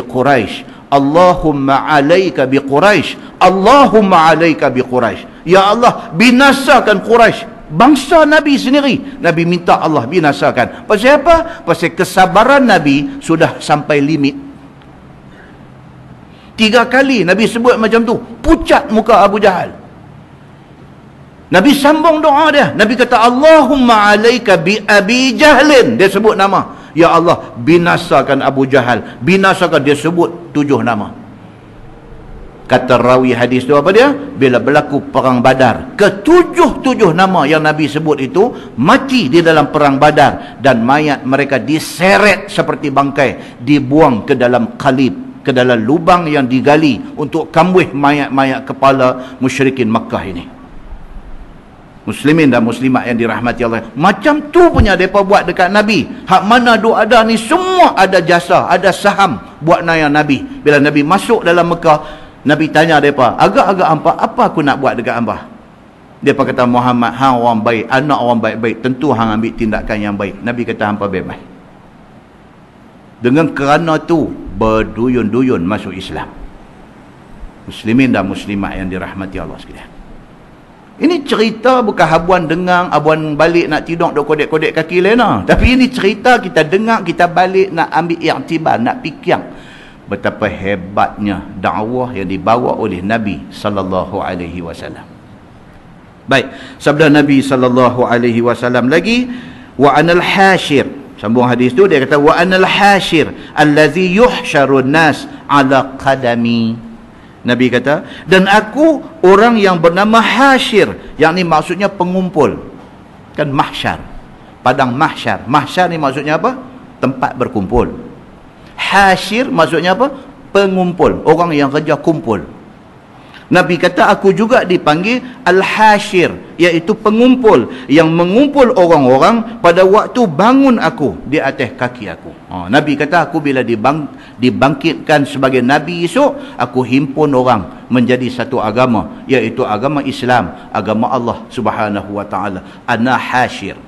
Quraisy, Allahumma alaika bi Quraisy, Allahumma alaika bi Quraisy. Ya Allah, binasakan Quraisy. Bangsa Nabi sendiri, Nabi minta Allah binasakan. Pasal apa? Pasal kesabaran Nabi sudah sampai limit. 3 kali Nabi sebut macam tu, pucat muka Abu Jahal. Nabi sambung doa dia. Nabi kata, Allahumma alaika bi Abi Jahlin. Dia sebut nama. Ya Allah, binasakan Abu Jahal. Binasakan, dia sebut 7 nama. Kata rawi hadis tu apa dia? Bila berlaku perang Badar, ke-7 nama yang Nabi sebut itu mati di dalam perang Badar, dan mayat mereka diseret seperti bangkai, dibuang ke dalam qalib, ke dalam lubang yang digali untuk kambuh mayat-mayat kepala musyrikin Makkah ini. Muslimin dan muslimat yang dirahmati Allah, macam tu punya mereka buat dekat Nabi. Hak mana duk ada ni semua ada jasa, ada saham buat naya Nabi. Bila Nabi masuk dalam Mekah, Nabi tanya mereka, agak-agak apa aku nak buat dekat hangpa? Mereka kata, Muhammad, hang orang baik, anak orang baik-baik, tentu hang ambil tindakan yang baik. Nabi kata, hangpa bebas. Dengan kerana tu berduyun-duyun masuk Islam. Muslimin dan muslimat yang dirahmati Allah sekalian. Ini cerita bukan habuan dengar, habuan balik nak tidur duk kodek-kodek kaki lena. Tapi ini cerita kita dengar, kita balik nak ambil iktibar, nak fikir betapa hebatnya dakwah yang dibawa oleh Nabi sallallahu alaihi wasallam. Baik, sabda Nabi sallallahu alaihi wasallam lagi, wa anal hashir. Sambung hadis tu dia kata wa anal hashir allazi yuhsyarun nas ala qadami. Nabi kata, dan aku orang yang bernama Hashir, yakni maksudnya pengumpul. Kan mahsyar, padang mahsyar. Mahsyar ni maksudnya apa? Tempat berkumpul. Hashir maksudnya apa? Pengumpul, orang yang kerja kumpul. Nabi kata aku juga dipanggil Al-Hashir, iaitu pengumpul, yang mengumpul orang-orang pada waktu bangun aku di atas kaki aku. Nabi kata aku bila dibangkitkan sebagai Nabi esok, aku himpun orang menjadi satu agama, iaitu agama Islam, agama Allah Subhanahu wa taala. Ana Hashir,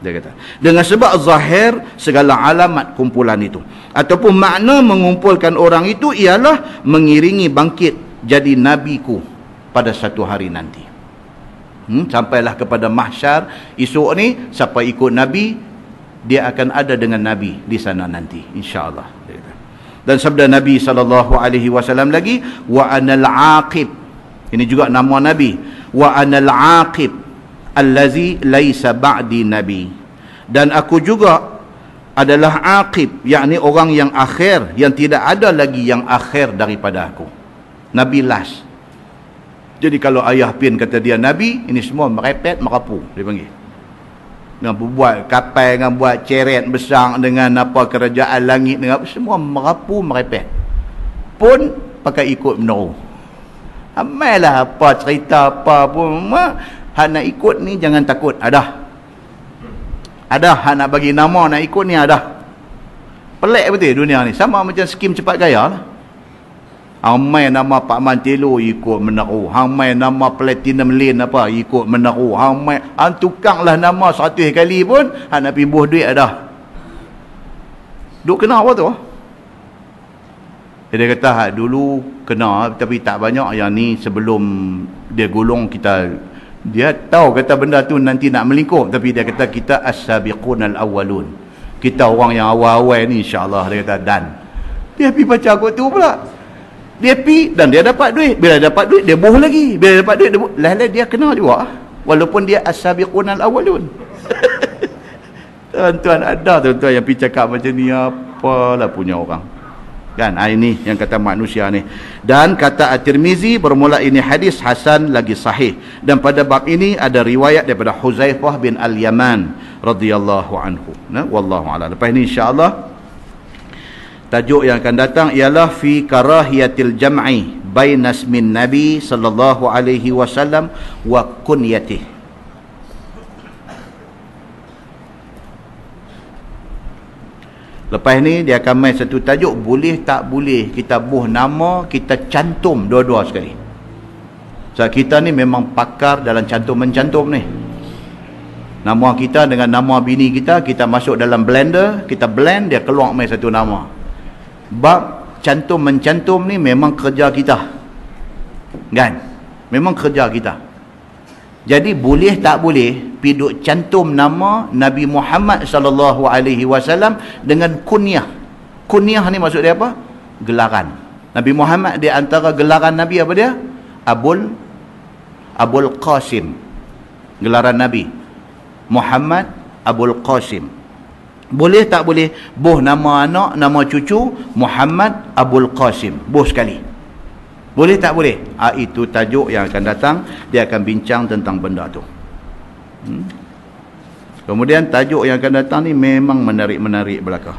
dia kata. Dengan sebab zahir segala alamat kumpulan itu, ataupun makna mengumpulkan orang itu ialah mengiringi bangkit jadi nabiku pada satu hari nanti. Sampailah kepada mahsyar esok ni, siapa ikut Nabi dia akan ada dengan Nabi di sana nanti, insya-Allah. Dan sabda Nabi sallallahu alaihi wasallam lagi, wa anal aqib. Ini juga nama Nabi, wa anal aqib allazi laisa ba'di nabi. Dan aku juga adalah aqib, yakni orang yang akhir, yang tidak ada lagi yang akhir daripada aku. Nabi last. Jadi kalau ayah pin kata dia Nabi, ini semua merepet, merapu, dia panggil. Dengan buat kapal, dengan buat ceret besar, dengan apa kerajaan langit, dengan semua merapu, merepet. Pun pakai ikut meneru. Amailah apa cerita apa pun, hak nak ikut ni jangan takut. Ada hak nak bagi nama nak ikut ni ada. Pelik betul dunia ni. Sama macam skim cepat gaya lah. Hamai nama Pak Mantelo ikut meneru. Hamai nama Platinum Lane apa ikut meneru. Hamai tukang lah nama 100 kali pun hak nak pimbuh duit ada. Duk kena apa tu? Dia kata hak dulu kena tapi tak banyak. Yang ni sebelum dia gulung kita, dia tahu kata benda tu nanti nak melingkup, tapi dia kata kita as-sabiqun al-awwalun. Kita orang yang awal-awal ni insya-Allah, dia kata. Dan dia pergi baca kot tu pula. Dia pergi dan dia dapat duit. Bila dapat duit dia boh lagi. Bila dapat duit dia boh. Lah dia kena juga. Walaupun dia as-sabiqun al-awwalun. Tuan-tuan, ada tuan-tuan yang pergi cakap macam ni, apalah punya orang. Kan, ini yang kata manusia ni. Dan kata At-Tirmizi, bermula ini hadis hasan lagi sahih. Dan pada bab ini ada riwayat daripada Huzaifah bin Al-Yaman radhiyallahu anhu. Wallahu a'lam. Lepas ni insya-Allah tajuk yang akan datang ialah fi karahiyatil jam'i baina ismin Nabi sallallahu alaihi wasallam wa kunyatihi. Lepas ni dia akan main satu tajuk, boleh tak boleh kita buh nama, kita cantum dua-dua sekali. So kita ni memang pakar dalam cantum-mencantum ni. Nama kita dengan nama bini kita, kita masuk dalam blender, kita blend, dia keluar main satu nama. Bab cantum-mencantum ni memang kerja kita. Kan? Memang kerja kita. Jadi boleh tak boleh piduk cantum nama Nabi Muhammad sallallahu alaihi wasallam dengan kunyah. Kunyah ni maksud dia apa? Gelaran. Nabi Muhammad di antara gelaran Nabi apa dia? Abul Qasim. Gelaran Nabi Muhammad Abul Qasim. Boleh tak boleh buh nama anak, nama cucu Muhammad Abul Qasim, buh sekali? Boleh tak boleh? Itu tajuk yang akan datang. Dia akan bincang tentang benda tu. Kemudian tajuk yang akan datang ni memang menarik-menarik belaka.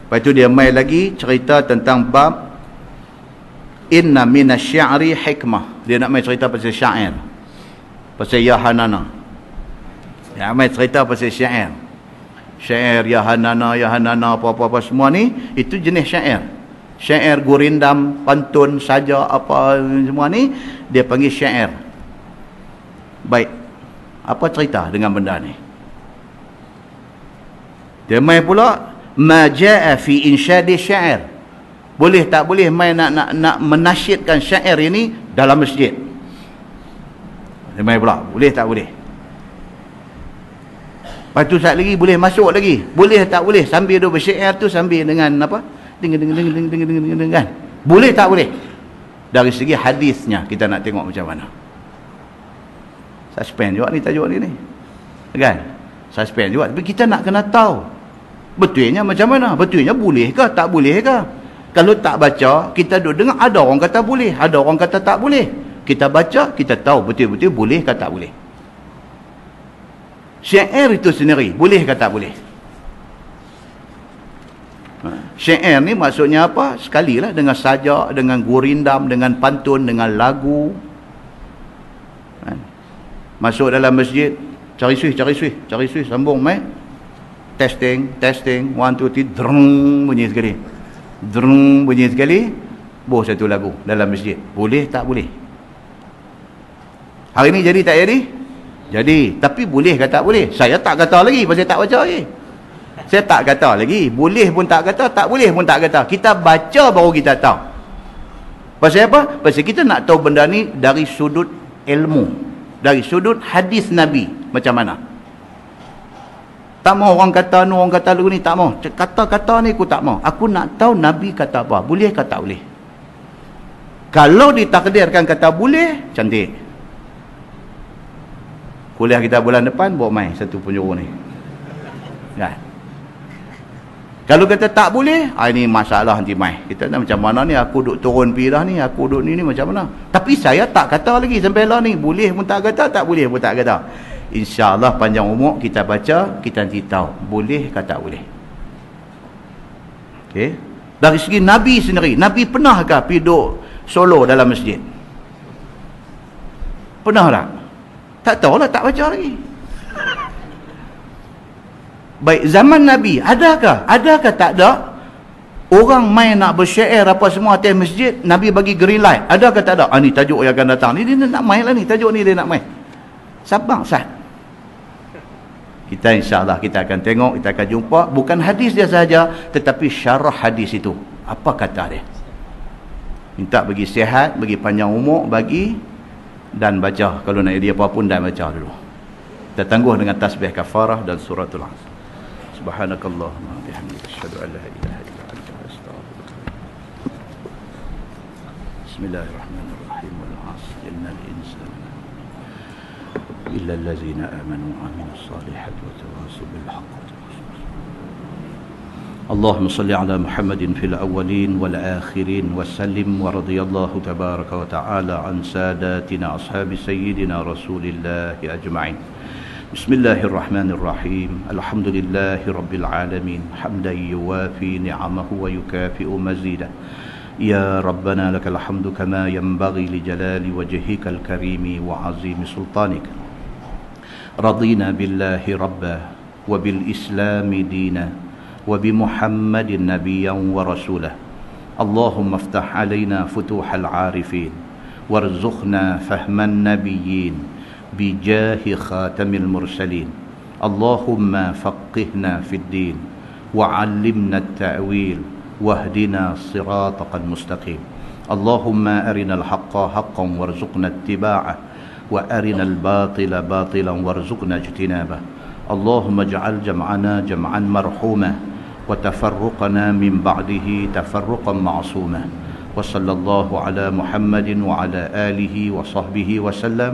Lepas tu dia mai lagi cerita tentang bab inna minasy-syi'ri hikmah. Dia nak mai cerita pasal syair, pasal Yahanana. Dia mai cerita pasal syair. Syair Yahanana apa-apa semua ni, itu jenis syair. Syair gurindam, pantun saja apa semua ni dia panggil syair. Baik. Apa cerita dengan benda ni? Dia main pula ma jaa fi insyadi syair. Boleh tak boleh main nak menasyidkan syair ini dalam masjid? Dia main pula, boleh tak boleh? Lepas tu sat lagi boleh masuk lagi. Boleh tak boleh sambil dia bersyair tu sambil dengan apa? Ding kan. Boleh tak boleh? Dari segi hadisnya kita nak tengok macam mana. Suspend juga ni tajuk ni. Kan? Suspend juga. Tapi kita nak kena tahu betulnya macam mana? Betulnya boleh ke tak boleh ke? Kalau tak baca, kita duduk dengar ada orang kata boleh, ada orang kata tak boleh. Kita baca, kita tahu betul-betul boleh ke tak boleh. Syair itu sendiri boleh ke tak boleh? Syair ni maksudnya apa? Sekali lah dengan sajak, dengan gurindam, dengan pantun, dengan lagu. Masuk dalam masjid, cari suih, sambung mai. Testing, 1 2 3, drung bunyi sekali. Drung bunyi sekali, boh satu lagu dalam masjid. Boleh tak boleh? Hari ni jadi tak jadi? Jadi, tapi boleh ke tak boleh? Saya tak kata lagi pasal tak baca lagi. Saya tak kata lagi, boleh pun tak kata, tak boleh pun tak kata. Kita baca baru kita tahu. Pasal apa? Pasal kita nak tahu benda ni dari sudut ilmu, dari sudut hadis Nabi macam mana. Tak mau orang kata ni, orang kata lagu ni, tak mau. Kata-kata ni aku tak mau. Aku nak tahu Nabi kata apa, boleh ke tak boleh. Kalau ditakdirkan kata boleh, cantik. Kuliah kita bulan depan bawa mai satu penjuru ni. Kan? Kalau kata tak boleh, ini masalah nanti mai. Kita nak macam mana ni, aku duk turun pi dah ni, aku duk ni macam mana. Tapi saya tak kata lagi sampai lah ni, boleh pun tak kata, tak boleh pun tak kata. InsyaAllah panjang umur kita baca, kita nanti tahu boleh ke tak boleh. Okey. Dari segi Nabi sendiri, Nabi pernah ke pergi duduk solo dalam masjid? Pernah tak? Tak tahulah, tak baca lagi. Baik, zaman Nabi, adakah tak ada orang main nak bersyair apa semua atas masjid, Nabi bagi green light? Adakah tak ada? Ni tajuk yang akan datang ni, dia nak main lah ni, tajuk ni dia nak main. Sabang sah. Kita insyaAllah kita akan tengok, kita akan jumpa bukan hadis dia sahaja, tetapi syarah hadis itu. Apa kata dia? Minta bagi sihat, bagi panjang umur, bagi dan baca. Kalau nak jadi apa pun dan baca dulu. Kita tangguh dengan tasbih kafarah dan suratul Asr. Subhanakallahumma bihamdika asyhadu an la ilaha illa anta astaghfiruka. Bismillahirrahmanirrahim. Wal 'asr innal insana إلا الذين آمنوا وعملوا الصالحات وتواصوا بالحق. اللهم صل على محمد في الأولين والآخرين وسلم ورضي الله تبارك وتعالى عن ساداتنا أصحاب سيدنا رسول الله أجمعين. بسم الله الرحمن الرحيم. الحمد لله رب العالمين حمدا يوافي نعمه ويكافئ مزيده. يا ربنا لك الحمد كما ينبغي لجلال وجهك الكريم وعظيم سلطانك. رضينا بالله ربا وبالإسلام دينا وبمحمد نبيا ورسولا. اللهم افتح علينا فتوح العارفين وارزقنا فهم النبيين بجاه خاتم المرسلين. اللهم فقهنا في الدين وعلمنا التأويل واهدنا صراطك المستقيم. اللهم أرنا الحق حقا وارزقنا اتباعه وأرنا الباطل باطلا وارزقنا اجتنابه. اللهم اجعل جمعنا جمعا مرحوما وتفرقنا من بعده تفرقا معصوما. وصلى الله على محمد وعلى آله وصحبه وسلم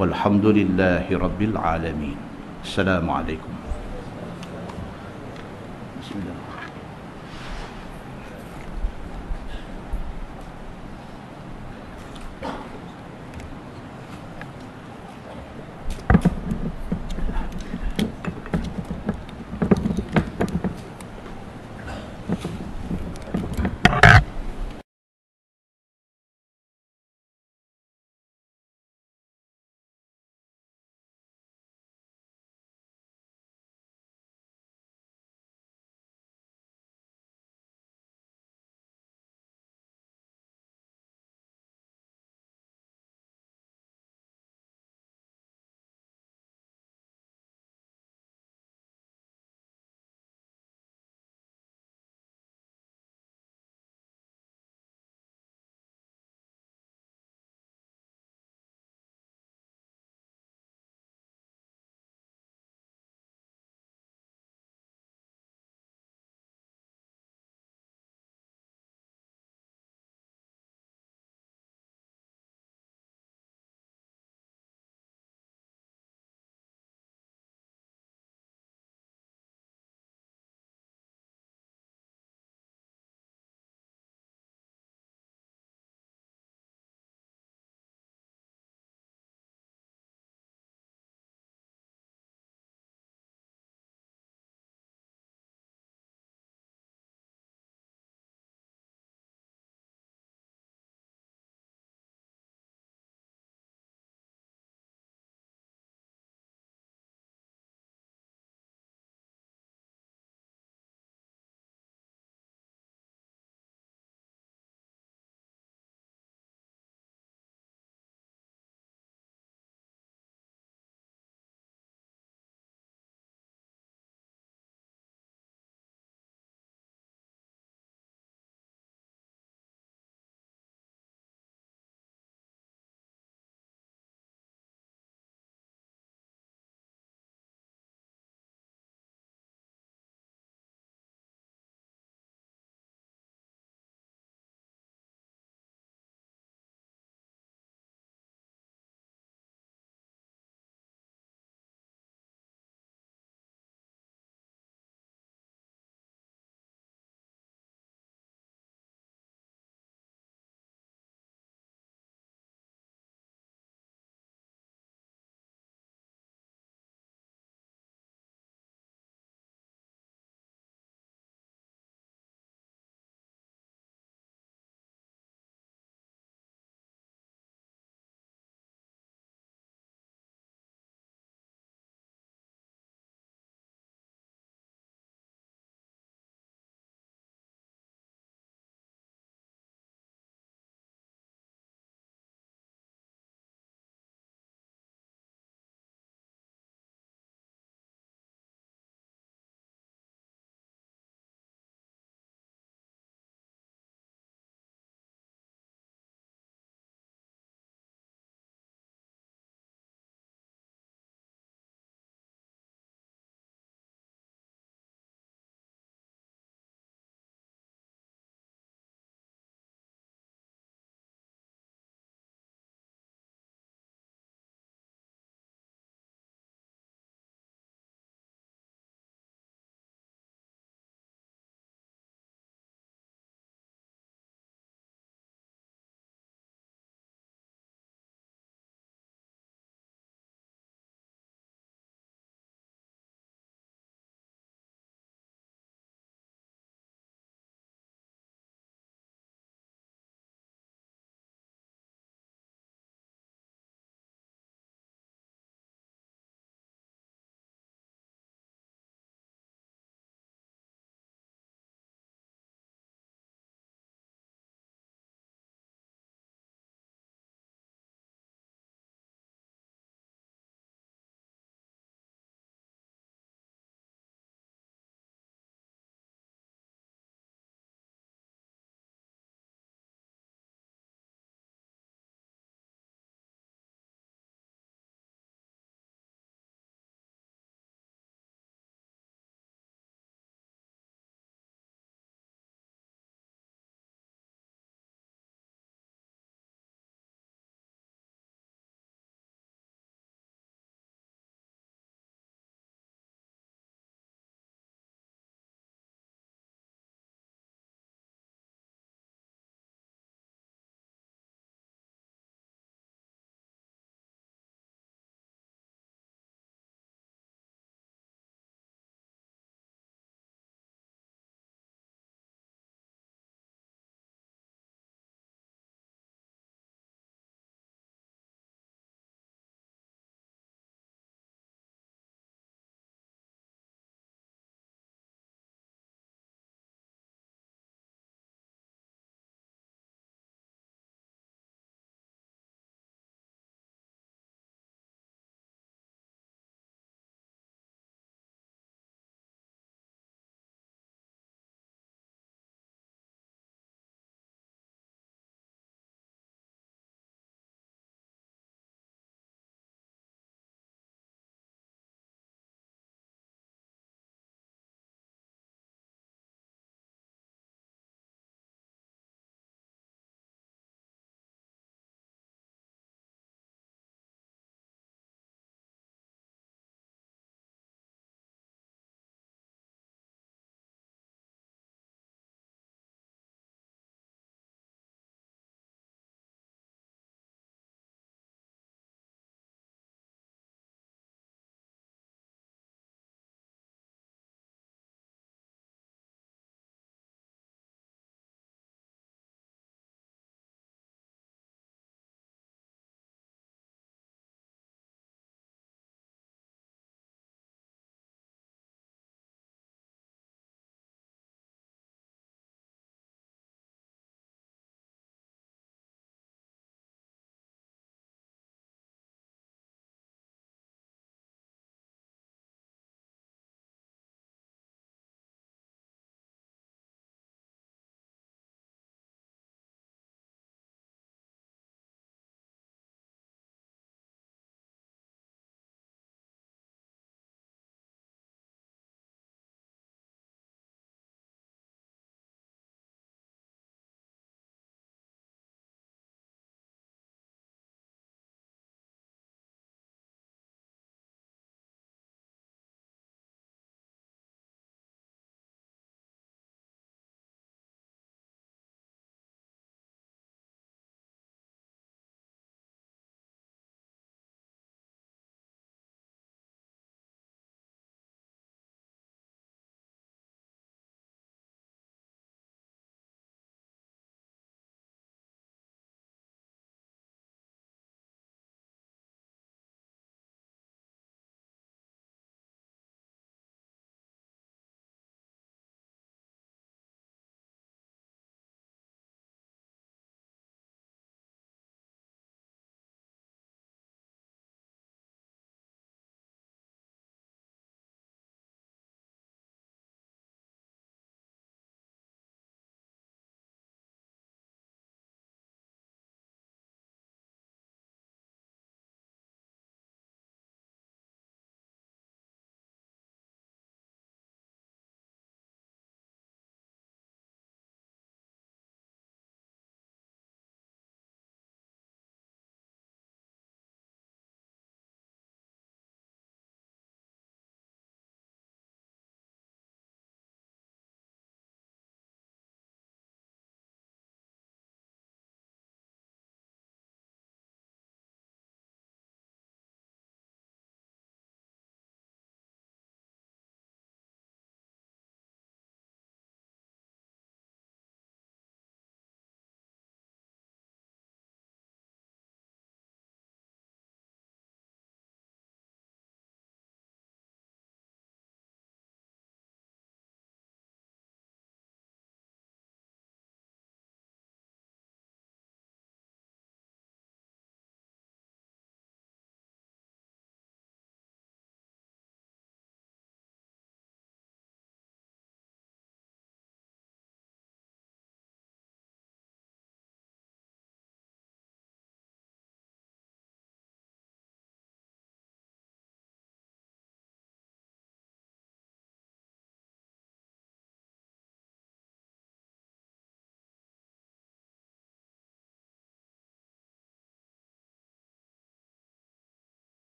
والحمد لله رب العالمين. السلام عليكم. بسم الله.